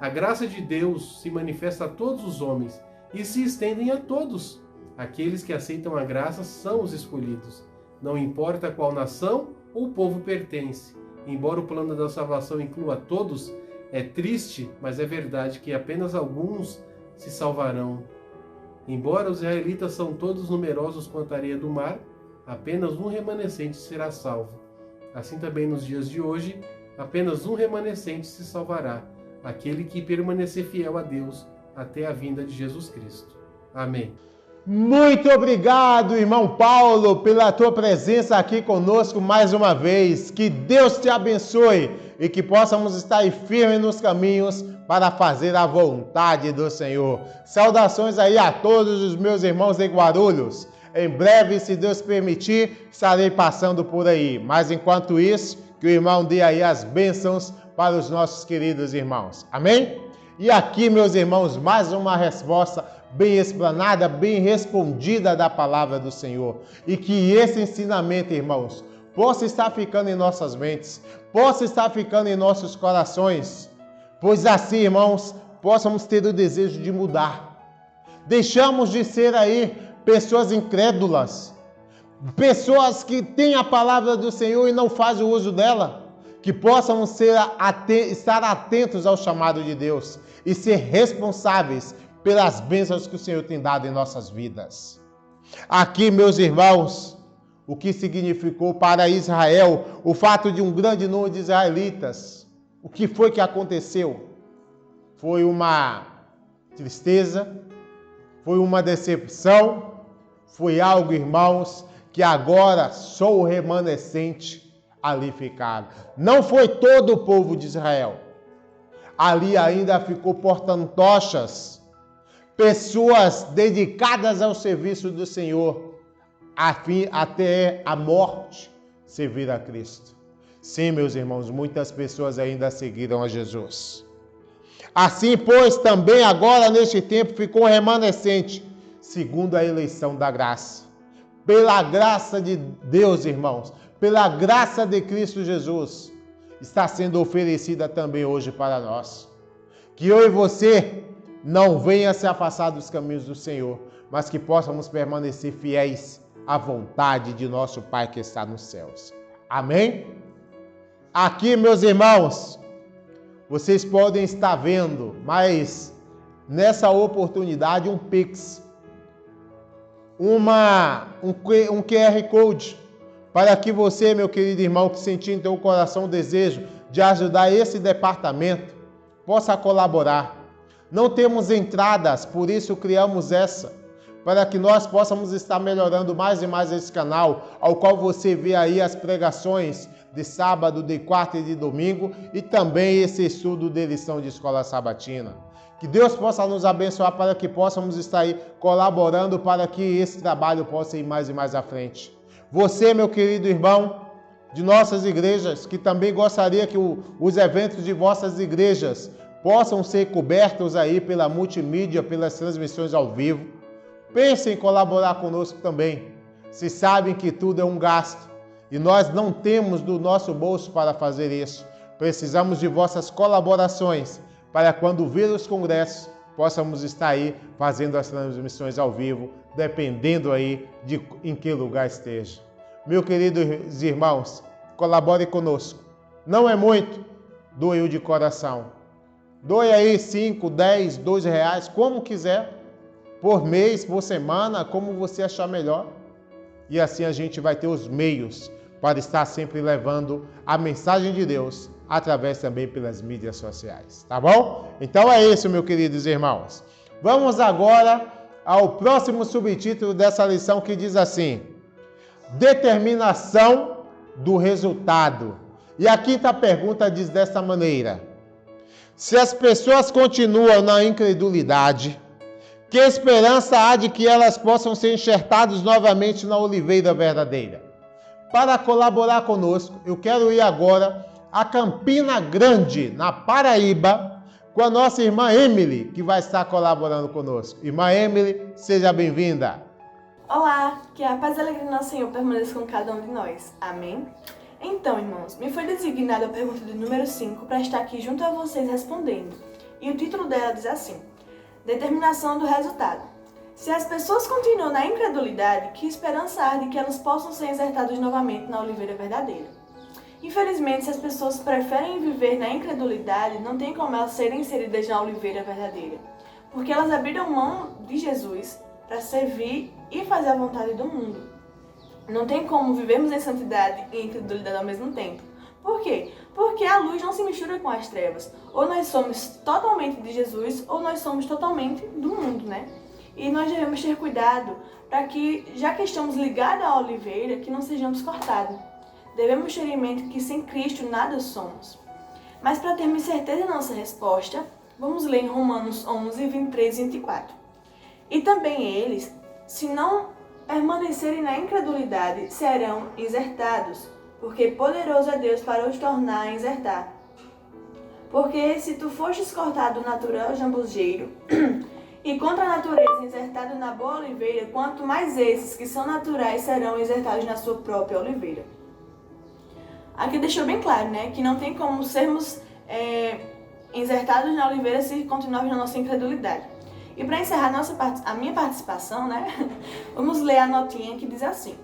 A graça de Deus se manifesta a todos os homens e se estendem a todos. Aqueles que aceitam a graça são os escolhidos. Não importa a qual nação ou povo pertence. Embora o plano da salvação inclua todos, é triste, mas é verdade que apenas alguns se salvarão. Embora os israelitas são todos numerosos quanto a areia do mar, apenas um remanescente será salvo. Assim também nos dias de hoje, apenas um remanescente se salvará, aquele que permanecer fiel a Deus até a vinda de Jesus Cristo. Amém. Muito obrigado, irmão Paulo, pela tua presença aqui conosco mais uma vez. Que Deus te abençoe e que possamos estar aí firmes nos caminhos para fazer a vontade do Senhor. Saudações aí a todos os meus irmãos de Guarulhos. Em breve, se Deus permitir, estarei passando por aí. Mas enquanto isso, que o irmão dê aí as bênçãos para os nossos queridos irmãos. Amém? E aqui, meus irmãos, mais uma resposta bem explanada, bem respondida da palavra do Senhor. E que esse ensinamento, irmãos, possa estar ficando em nossas mentes, possa estar ficando em nossos corações, pois assim, irmãos, possamos ter o desejo de mudar. Deixamos de ser aí pessoas incrédulas, pessoas que têm a palavra do Senhor e não fazem o uso dela, que possam estar atentos ao chamado de Deus e ser responsáveis pelas bênçãos que o Senhor tem dado em nossas vidas. Aqui, meus irmãos, o que significou para Israel o fato de um grande número de israelitas. O que foi que aconteceu? Foi uma tristeza, foi uma decepção, foi algo, irmãos, que agora só o remanescente ali ficaram. Não foi todo o povo de Israel. Ali ainda ficou portando tochas, pessoas dedicadas ao serviço do Senhor, até a morte servir a Cristo. Sim, meus irmãos, muitas pessoas ainda seguiram a Jesus. Assim, pois, também agora neste tempo ficou um remanescente, segundo a eleição da graça. Pela graça de Deus, irmãos, pela graça de Cristo Jesus, está sendo oferecida também hoje para nós. Que eu e você não venha se afastar dos caminhos do Senhor, mas que possamos permanecer fiéis à vontade de nosso Pai que está nos céus. Amém? Aqui, meus irmãos, vocês podem estar vendo, mas nessa oportunidade um Pix, um QR Code, para que você, meu querido irmão, que sentir em teu coração o desejo de ajudar esse departamento, possa colaborar. Não temos entradas, por isso criamos essa, para que nós possamos estar melhorando mais e mais esse canal, ao qual você vê aí as pregações de sábado, de quarta e de domingo, e também esse estudo de lição de escola sabatina. Que Deus possa nos abençoar para que possamos estar aí colaborando para que esse trabalho possa ir mais e mais à frente. Você, meu querido irmão, de nossas igrejas, que também gostaria que os eventos de vossas igrejas possam ser cobertos aí pela multimídia, pelas transmissões ao vivo. Pense em colaborar conosco também. Se sabem que tudo é um gasto e nós não temos do nosso bolso para fazer isso. Precisamos de vossas colaborações para quando vir os congressos, possamos estar aí fazendo as transmissões ao vivo, dependendo aí de em que lugar esteja. Meus queridos irmãos, colabore conosco. Não é muito, doe-o de coração. Doe aí 5, 10, 2 reais, como quiser, por mês, por semana, como você achar melhor. E assim a gente vai ter os meios para estar sempre levando a mensagem de Deus, através também pelas mídias sociais, tá bom? Então é isso, meus queridos irmãos. Vamos agora ao próximo subtítulo dessa lição que diz assim: determinação do resultado. E a quinta pergunta diz desta maneira: se as pessoas continuam na incredulidade, que esperança há de que elas possam ser enxertadas novamente na oliveira verdadeira? Para colaborar conosco, eu quero ir agora a Campina Grande, na Paraíba, com a nossa irmã Emily, que vai estar colaborando conosco. Irmã Emily, seja bem-vinda. Olá, que a paz e a alegria do nosso Senhor permaneça com cada um de nós. Amém? Então, irmãos, me foi designada a pergunta de número 5 para estar aqui junto a vocês respondendo. E o título dela diz assim: determinação do resultado. Se as pessoas continuam na incredulidade, que esperança há de que elas possam ser exertadas novamente na oliveira verdadeira? Infelizmente, se as pessoas preferem viver na incredulidade, não tem como elas serem inseridas na oliveira verdadeira, porque elas abriram mão de Jesus para servir e fazer a vontade do mundo. Não tem como vivermos em santidade e incredulidade ao mesmo tempo, Por quê? Porque a luz não se mistura com as trevas. Ou nós somos totalmente de Jesus, ou nós somos totalmente do mundo, né? E nós devemos ter cuidado para que, já que estamos ligados à oliveira, que não sejamos cortados. Devemos ter em mente que sem Cristo nada somos. Mas para termos certeza da nossa resposta, vamos ler em Romanos 11, 23 e 24. E também eles, se não permanecerem na incredulidade, serão exertados, porque poderoso é Deus para os tornar a exertar. Porque se tu fostes cortado do natural jambujeiro, e contra a natureza exertado na boa oliveira, quanto mais esses que são naturais serão exertados na sua própria oliveira. Aqui deixou bem claro, né, que não tem como sermos insertados na oliveira se continuarmos na nossa incredulidade. E para encerrar a minha participação, né, vamos ler a notinha que diz assim: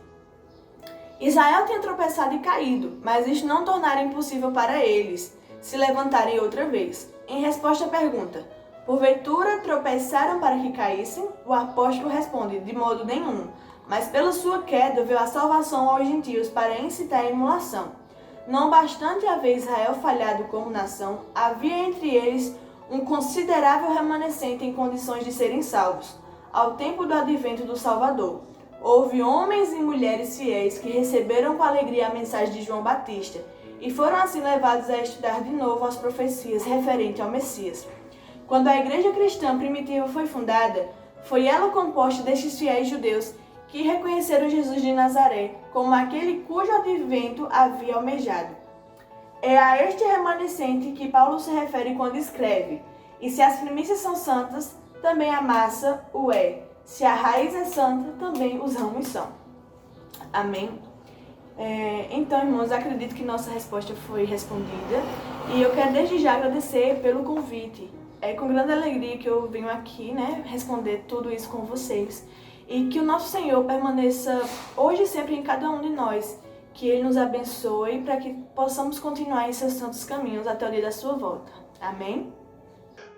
Israel tinha tropeçado e caído, mas isto não tornara impossível para eles se levantarem outra vez. Em resposta à pergunta, porventura tropeçaram para que caíssem? O apóstolo responde, de modo nenhum, mas pela sua queda veio a salvação aos gentios para incitar a emulação. Não bastante haver Israel falhado como nação, havia entre eles um considerável remanescente em condições de serem salvos. Ao tempo do advento do Salvador, houve homens e mulheres fiéis que receberam com alegria a mensagem de João Batista e foram assim levados a estudar de novo as profecias referentes ao Messias. Quando a igreja cristã primitiva foi fundada, foi ela composta destes fiéis judeus que reconheceram Jesus de Nazaré como aquele cujo advento havia almejado. É a este remanescente que Paulo se refere quando escreve: e se as primícias são santas, também a massa o é. Se a raiz é santa, também os ramos são. Amém? Então, irmãos, acredito que nossa resposta foi respondida. E eu quero desde já agradecer pelo convite. É com grande alegria que eu venho aqui, né, responder tudo isso com vocês. E que o nosso Senhor permaneça hoje e sempre em cada um de nós. Que Ele nos abençoe para que possamos continuar em seus santos caminhos até o dia da sua volta. Amém?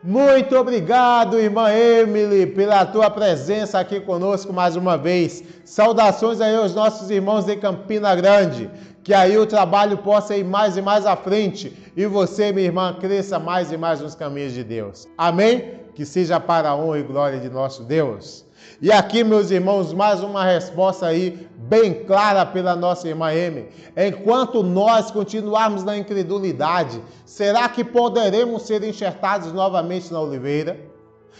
Muito obrigado, irmã Emily, pela tua presença aqui conosco mais uma vez. Saudações aí aos nossos irmãos de Campina Grande. Que aí o trabalho possa ir mais e mais à frente e você, minha irmã, cresça mais e mais nos caminhos de Deus. Amém? Que seja para a honra e glória de nosso Deus. E aqui, meus irmãos, mais uma resposta aí bem clara pela nossa irmã Emily. Enquanto nós continuarmos na incredulidade, será que poderemos ser enxertados novamente na oliveira?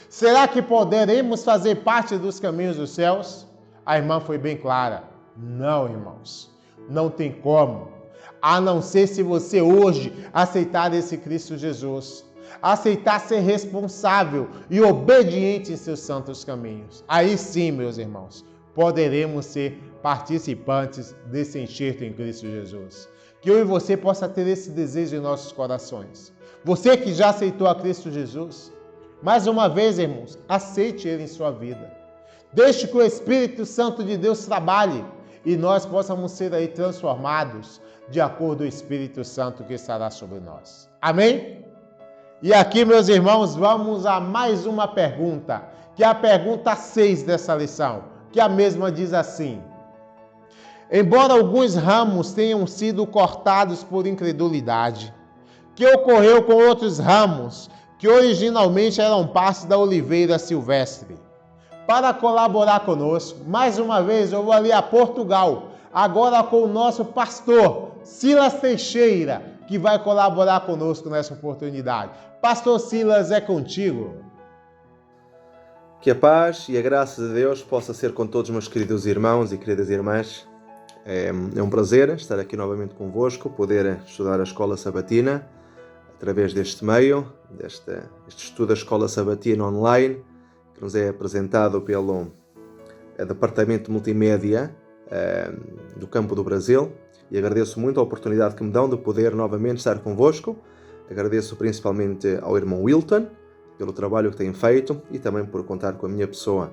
Será que poderemos fazer parte dos caminhos dos céus? A irmã foi bem clara. Não, irmãos. Não tem como. A não ser se você hoje aceitar esse Cristo Jesus. Aceitar ser responsável e obediente em seus santos caminhos. Aí sim, meus irmãos, poderemos ser participantes desse enxerto em Cristo Jesus. Que eu e você possa ter esse desejo em nossos corações. Você que já aceitou a Cristo Jesus, mais uma vez, irmãos, aceite Ele em sua vida. Deixe que o Espírito Santo de Deus trabalhe e nós possamos ser aí transformados de acordo com o Espírito Santo que estará sobre nós. Amém? E aqui, meus irmãos, vamos a mais uma pergunta, que é a pergunta 6 dessa lição, que a mesma diz assim: embora alguns ramos tenham sido cortados por incredulidade, que ocorreu com outros ramos que originalmente eram partes da oliveira silvestre? Para colaborar conosco, mais uma vez eu vou ali a Portugal, agora com o nosso pastor Silas Teixeira, que vai colaborar conosco nessa oportunidade. Pastor Silas, é contigo. Que a paz e a graça de Deus possa ser com todos meus queridos irmãos e queridas irmãs. É um prazer estar aqui novamente convosco, poder estudar a Escola Sabatina através deste meio, este estudo da Escola Sabatina online, que nos é apresentado pelo Departamento Multimédia do Campo do Brasil. E agradeço muito a oportunidade que me dão de poder novamente estar convosco. Agradeço principalmente ao irmão Wilton pelo trabalho que tem feito e também por contar com a minha pessoa.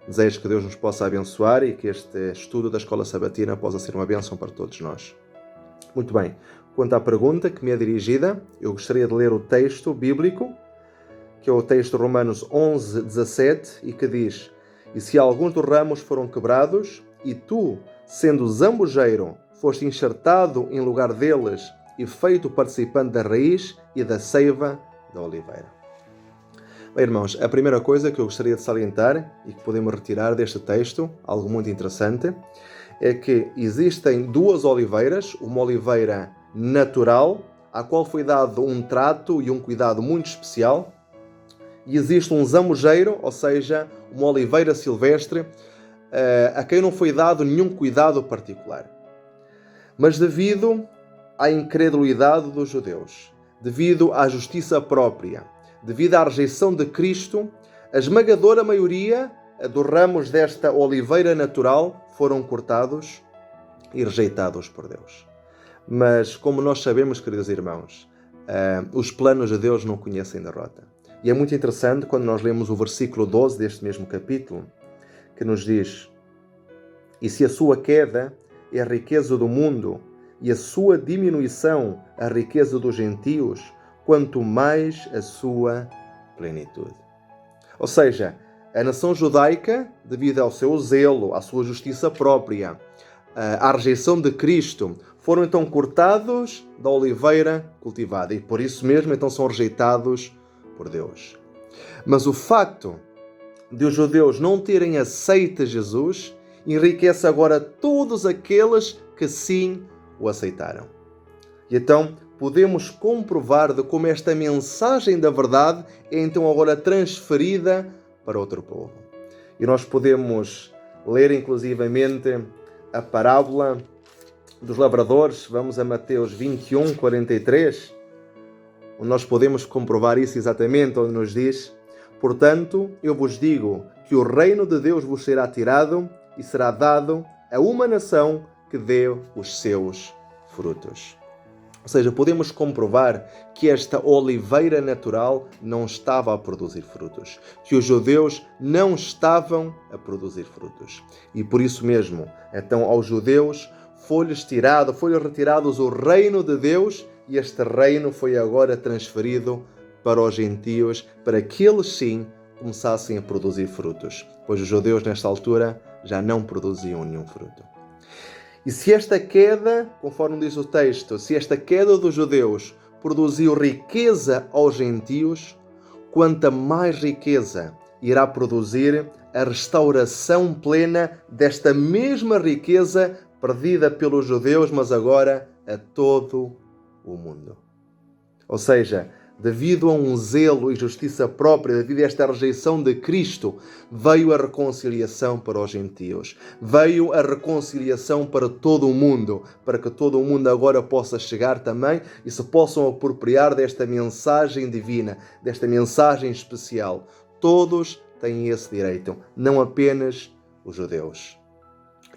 Desejo que Deus nos possa abençoar e que este estudo da Escola Sabatina possa ser uma bênção para todos nós. Muito bem, quanto à pergunta que me é dirigida, eu gostaria de ler o texto bíblico, que é o texto de Romanos 11, 17, e que diz: e se alguns dos ramos foram quebrados, e tu, sendo zambujeiro, foste enxertado em lugar deles, e feito participante da raiz e da seiva da oliveira. Bem, irmãos, a primeira coisa que eu gostaria de salientar e que podemos retirar deste texto, algo muito interessante, é que existem duas oliveiras, uma oliveira natural, à qual foi dado um trato e um cuidado muito especial, e existe um zamojeiro, ou seja, uma oliveira silvestre, a quem não foi dado nenhum cuidado particular. Mas devido à incredulidade dos judeus, devido à justiça própria, devido à rejeição de Cristo, a esmagadora maioria dos ramos desta oliveira natural foram cortados e rejeitados por Deus. Mas, como nós sabemos, queridos irmãos, os planos de Deus não conhecem derrota. E é muito interessante quando nós lemos o versículo 12 deste mesmo capítulo, que nos diz: e se a sua queda é a riqueza do mundo e a sua diminuição a riqueza dos gentios, quanto mais a sua plenitude. Ou seja, a nação judaica, devido ao seu zelo, à sua justiça própria, à rejeição de Cristo, foram então cortados da oliveira cultivada e por isso mesmo então são rejeitados por Deus. Mas o facto de os judeus não terem aceito Jesus enriquece agora todos aqueles que sim o aceitaram. E então podemos comprovar de como esta mensagem da verdade é então agora transferida para outro povo. E nós podemos ler inclusivamente a parábola dos lavradores. Vamos a Mateus 21, 43, onde nós podemos comprovar isso exatamente, onde nos diz: portanto, eu vos digo que o reino de Deus vos será tirado e será dado a uma nação que dê os seus frutos. Ou seja, podemos comprovar que esta oliveira natural não estava a produzir frutos, que os judeus não estavam a produzir frutos. E por isso mesmo, então aos judeus foi-lhes retirados o reino de Deus, e este reino foi agora transferido para os gentios, para que eles sim começassem a produzir frutos, pois os judeus nesta altura já não produziam nenhum fruto. E se esta queda, conforme diz o texto, se esta queda dos judeus produziu riqueza aos gentios, quanta mais riqueza irá produzir a restauração plena desta mesma riqueza perdida pelos judeus, mas agora a todo o mundo. Ou seja, devido a um zelo e justiça própria, devido a esta rejeição de Cristo, veio a reconciliação para os gentios. Veio a reconciliação para todo o mundo, para que todo o mundo agora possa chegar também e se possam apropriar desta mensagem divina, desta mensagem especial. Todos têm esse direito, não apenas os judeus.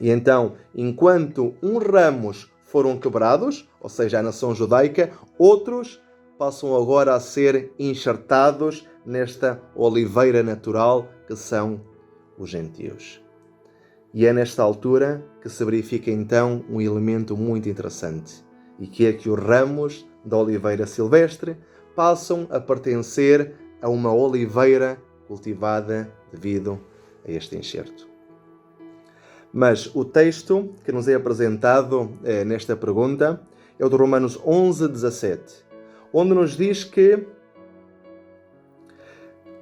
E então, enquanto uns ramos foram quebrados, ou seja, a nação judaica, outros passam agora a ser enxertados nesta oliveira natural que são os gentios. E é nesta altura que se verifica então um elemento muito interessante, e que é que os ramos da oliveira silvestre passam a pertencer a uma oliveira cultivada devido a este enxerto. Mas o texto que nos é apresentado nesta pergunta é o de Romanos 11, 17. Onde nos diz que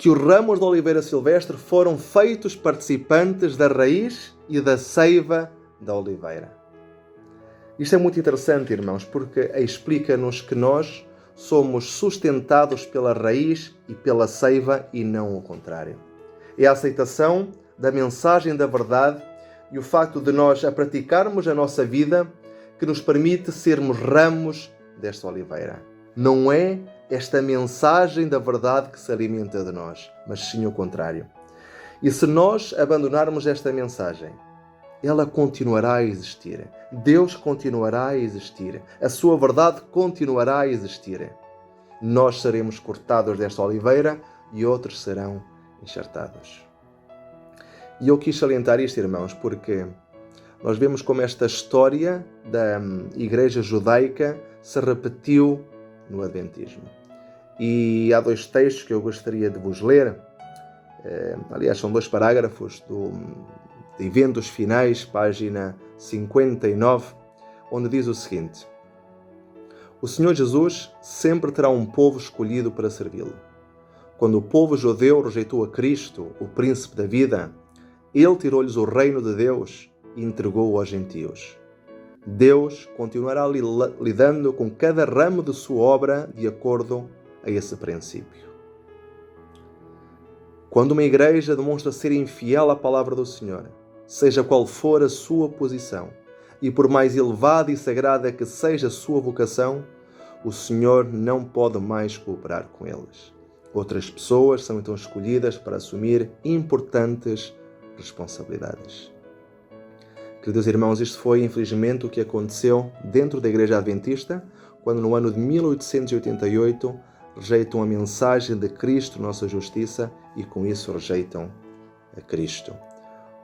os ramos da oliveira silvestre foram feitos participantes da raiz e da seiva da oliveira. Isto é muito interessante, irmãos, porque explica-nos que nós somos sustentados pela raiz e pela seiva e não o contrário. É a aceitação da mensagem da verdade e o facto de nós a praticarmos a nossa vida que nos permite sermos ramos desta oliveira. Não é esta mensagem da verdade que se alimenta de nós, mas sim o contrário. E se nós abandonarmos esta mensagem, ela continuará a existir. Deus continuará a existir. A sua verdade continuará a existir. Nós seremos cortados desta oliveira e outros serão enxertados. E eu quis salientar isto, irmãos, porque nós vemos como esta história da igreja judaica se repetiu no Adventismo. E há dois textos que eu gostaria de vos ler. Aliás, são dois parágrafos de Eventos Finais, página 59, onde diz o seguinte: O Senhor Jesus sempre terá um povo escolhido para servi-lo. Quando o povo judeu rejeitou a Cristo, o príncipe da vida, ele tirou-lhes o reino de Deus e entregou-o aos gentios. Deus continuará lidando com cada ramo de sua obra de acordo a esse princípio. Quando uma igreja demonstra ser infiel à palavra do Senhor, seja qual for a sua posição, e por mais elevada e sagrada que seja a sua vocação, o Senhor não pode mais cooperar com eles. Outras pessoas são então escolhidas para assumir importantes responsabilidades. Queridos irmãos, isto foi infelizmente o que aconteceu dentro da Igreja Adventista, quando no ano de 1888 rejeitam a mensagem de Cristo, nossa justiça, e com isso rejeitam a Cristo.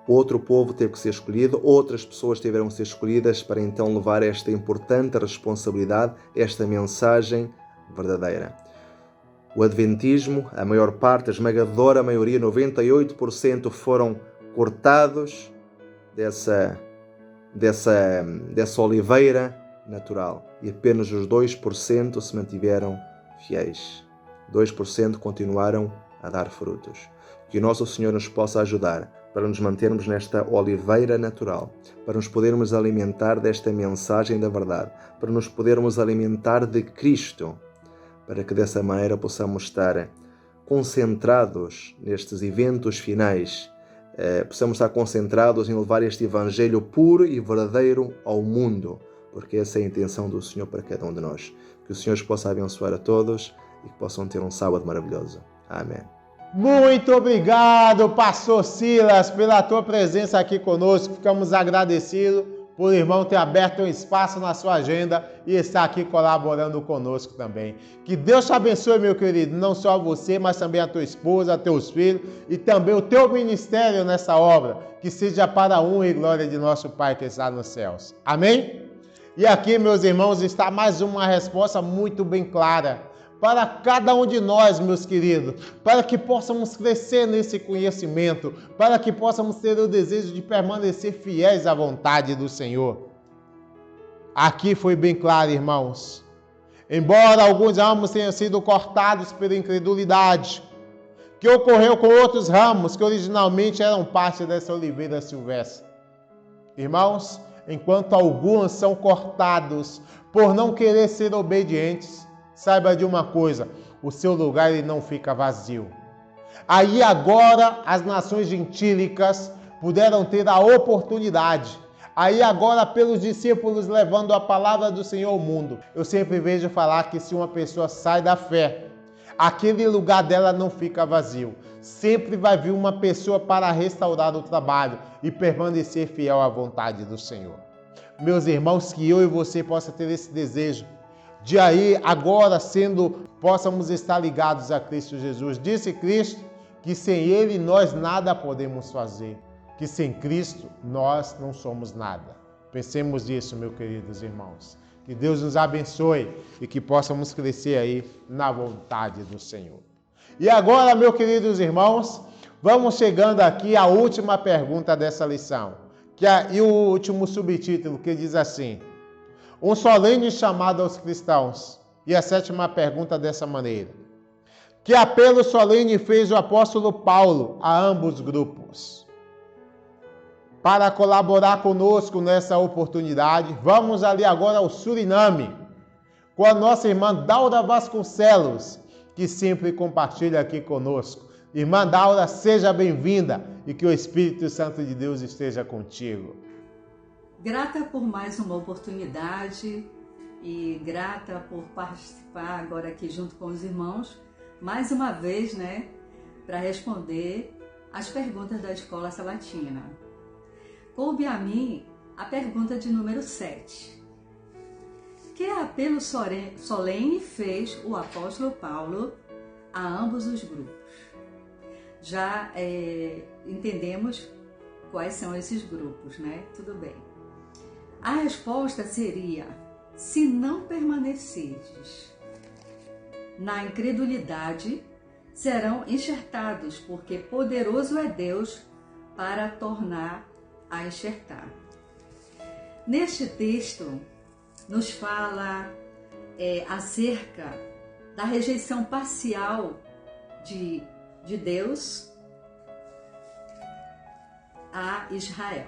Outro povo teve que ser escolhido, outras pessoas tiveram que ser escolhidas para então levar esta importante responsabilidade, esta mensagem verdadeira. O Adventismo, a maior parte, a esmagadora maioria, 98%, foram cortados dessa oliveira natural e apenas os 2% se mantiveram fiéis. 2% continuaram a dar frutos. Que o nosso Senhor nos possa ajudar para nos mantermos nesta oliveira natural, para nos podermos alimentar desta mensagem da verdade, para nos podermos alimentar de Cristo, para que dessa maneira possamos estar concentrados nestes eventos finais, possamos estar concentrados em levar este Evangelho puro e verdadeiro ao mundo, porque essa é a intenção do Senhor para cada um de nós. Que o Senhor os possa abençoar a todos e que possam ter um sábado maravilhoso. Amém. Muito obrigado, pastor Silas, pela tua presença aqui conosco. Ficamos agradecidos por o irmão ter aberto um espaço na sua agenda e estar aqui colaborando conosco também. Que Deus te abençoe, meu querido, não só você, mas também a tua esposa, teus filhos e também o teu ministério nessa obra, que seja para a honra e glória de nosso Pai que está nos céus. Amém? E aqui, meus irmãos, está mais uma resposta muito bem clara para cada um de nós, meus queridos, para que possamos crescer nesse conhecimento, para que possamos ter o desejo de permanecer fiéis à vontade do Senhor. Aqui foi bem claro, irmãos. Embora alguns ramos tenham sido cortados pela incredulidade, que ocorreu com outros ramos que originalmente eram parte dessa oliveira silvestre. Irmãos, enquanto alguns são cortados por não querer ser obedientes, saiba de uma coisa, o seu lugar ele não fica vazio. Aí agora as nações gentílicas puderam ter a oportunidade. Aí agora pelos discípulos levando a palavra do Senhor ao mundo. Eu sempre vejo falar que se uma pessoa sai da fé, aquele lugar dela não fica vazio. Sempre vai vir uma pessoa para restaurar o trabalho e permanecer fiel à vontade do Senhor. Meus irmãos, que eu e você possa ter esse desejo de aí agora possamos estar ligados a Cristo Jesus. Disse Cristo que sem Ele nós nada podemos fazer, que sem Cristo nós não somos nada. Pensemos nisso, meus queridos irmãos. Que Deus nos abençoe e que possamos crescer aí na vontade do Senhor. E agora, meus queridos irmãos, vamos chegando aqui à última pergunta dessa lição, e o último subtítulo que diz assim: um solene chamado aos cristãos. E a sétima pergunta dessa maneira: que apelo solene fez o apóstolo Paulo a ambos grupos? Para colaborar conosco nessa oportunidade, vamos ali agora ao Suriname, com a nossa irmã Daura Vasconcelos, que sempre compartilha aqui conosco. Irmã Daura, seja bem-vinda e que o Espírito Santo de Deus esteja contigo. Grata por mais uma oportunidade e grata por participar agora aqui junto com os irmãos, mais uma vez, para responder as perguntas da Escola Sabatina. Coube a mim a pergunta de número 7. Que apelo solene fez o apóstolo Paulo a ambos os grupos? Já entendemos quais são esses grupos, Tudo bem. A resposta seria: se não permanecerdes na incredulidade, serão enxertados, porque poderoso é Deus para tornar a enxertar. Neste texto, nos fala acerca da rejeição parcial de Deus a Israel.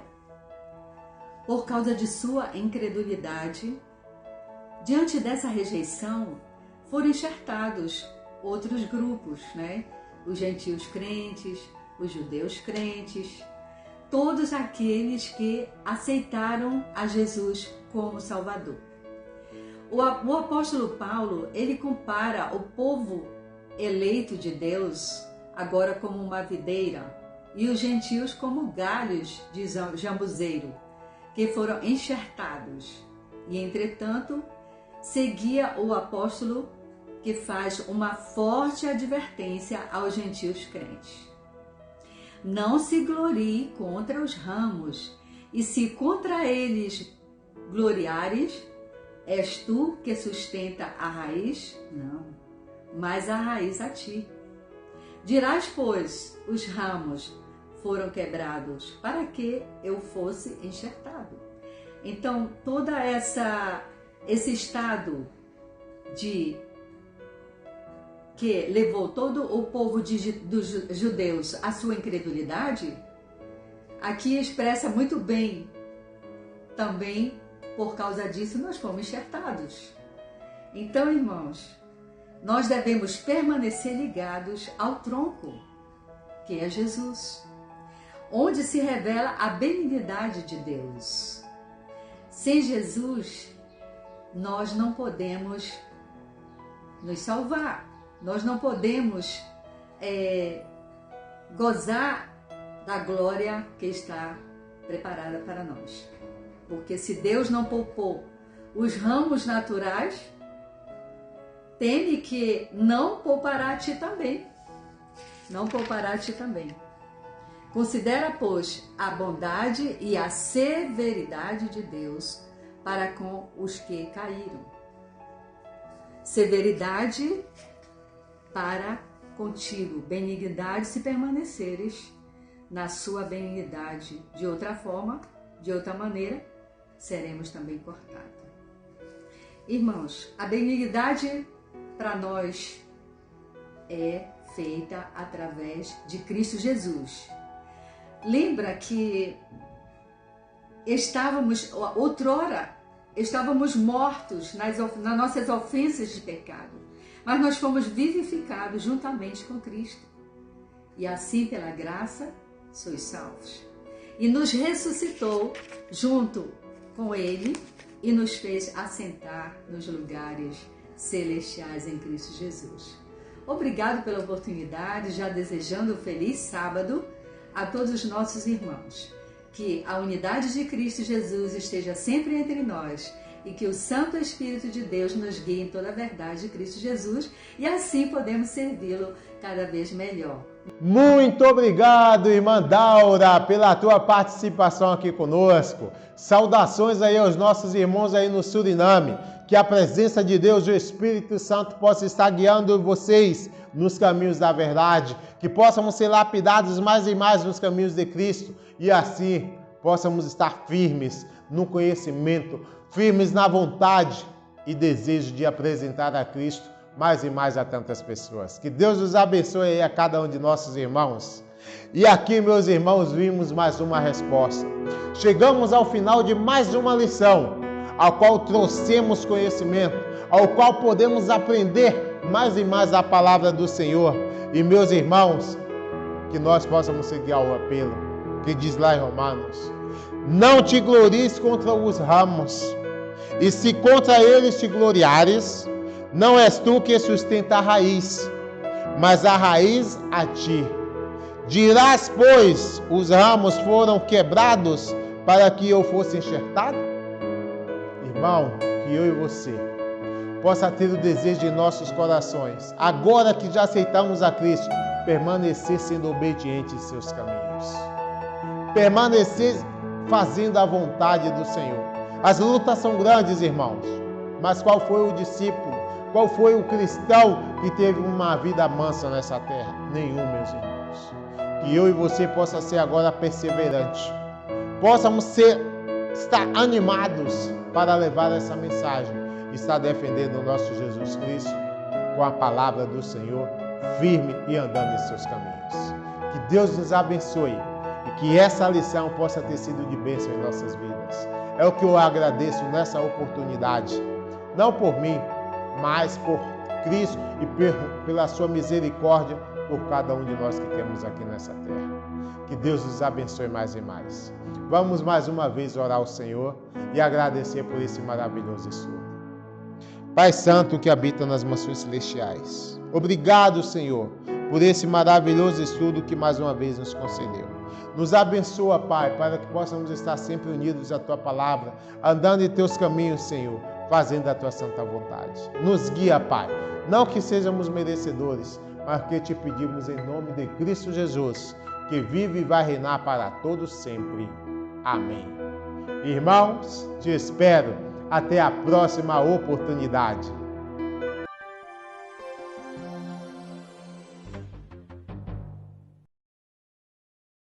Por causa de sua incredulidade, diante dessa rejeição, foram enxertados outros grupos, né? Os gentios crentes, os judeus crentes, todos aqueles que aceitaram a Jesus como Salvador. O apóstolo Paulo, ele compara o povo eleito de Deus agora como uma videira e os gentios como galhos de jambuzeiro, que foram enxertados. E, entretanto, seguia o apóstolo que faz uma forte advertência aos gentios crentes. Não se glorie contra os ramos, e se contra eles gloriares, és tu que sustenta a raiz? Não, mas a raiz a ti. Dirás, pois, os ramos foram quebrados para que eu fosse enxertado. Então, toda esse estado de que levou todo o povo dos judeus à sua incredulidade, aqui expressa muito bem. Também, por causa disso, nós fomos enxertados. Então, irmãos, nós devemos permanecer ligados ao tronco, que é Jesus, onde se revela a benignidade de Deus. Sem Jesus, nós não podemos nos salvar. Nós não podemos gozar da glória que está preparada para nós. Porque se Deus não poupou os ramos naturais, teme que não poupará a ti também. Não poupará a ti também. Considera, pois, a bondade e a severidade de Deus para com os que caíram. Severidade para contigo, benignidade se permaneceres na sua benignidade. De outra forma, de outra maneira, seremos também cortados. Irmãos, a benignidade para nós é feita através de Cristo Jesus. Lembra que outrora estávamos mortos nas nossas ofensas de pecado, mas nós fomos vivificados juntamente com Cristo. E assim, pela graça, sois salvos. E nos ressuscitou junto com Ele e nos fez assentar nos lugares celestiais em Cristo Jesus. Obrigado pela oportunidade, já desejando um feliz sábado a todos os nossos irmãos. Que a unidade de Cristo Jesus esteja sempre entre nós e que o Santo Espírito de Deus nos guie em toda a verdade de Cristo Jesus e assim podemos servi-lo cada vez melhor. Muito obrigado, irmã Daura, pela tua participação aqui conosco. Saudações aí aos nossos irmãos aí no Suriname. Que a presença de Deus e o Espírito Santo possa estar guiando vocês nos caminhos da verdade. Que possamos ser lapidados mais e mais nos caminhos de Cristo. E assim possamos estar firmes no conhecimento, firmes na vontade e desejo de apresentar a Cristo mais e mais a tantas pessoas. Que Deus nos abençoe aí a cada um de nossos irmãos. E aqui, meus irmãos, vimos mais uma resposta. Chegamos ao final de mais uma lição, ao qual trouxemos conhecimento, ao qual podemos aprender mais e mais a palavra do Senhor. E, meus irmãos, que nós possamos seguir ao apelo que diz lá em Romanos: não te glories contra os ramos, e se contra eles te gloriares, não és tu que sustenta a raiz, mas a raiz a ti. Dirás, pois, os ramos foram quebrados para que eu fosse enxertado? Irmão, que eu e você possa ter o desejo de nossos corações, agora que já aceitamos a Cristo, permanecer sendo obediente em seus caminhos. Permanecer fazendo a vontade do Senhor. As lutas são grandes, irmãos, mas qual foi o discípulo? Qual foi o cristão que teve uma vida mansa nessa terra? Nenhum, meus irmãos. Que eu e você possa ser agora perseverante. Possamos estar animados para levar essa mensagem. está defendendo o nosso Jesus Cristo com a palavra do Senhor, firme e andando em seus caminhos. Que Deus nos abençoe e que essa lição possa ter sido de bênção em nossas vidas. É o que eu agradeço nessa oportunidade, não por mim, mas por Cristo e pela sua misericórdia por cada um de nós que temos aqui nessa terra. Que Deus nos abençoe mais e mais. Vamos mais uma vez orar ao Senhor e agradecer por esse maravilhoso estudo. Pai Santo que habita nas mansões celestiais, obrigado, Senhor, por esse maravilhoso estudo que mais uma vez nos concedeu. Nos abençoa, Pai, para que possamos estar sempre unidos à Tua palavra, andando em Teus caminhos, Senhor, fazendo a Tua santa vontade. Nos guia, Pai, não que sejamos merecedores, mas que Te pedimos em nome de Cristo Jesus, que vive e vai reinar para todos sempre. Amém. Irmãos, te espero até a próxima oportunidade.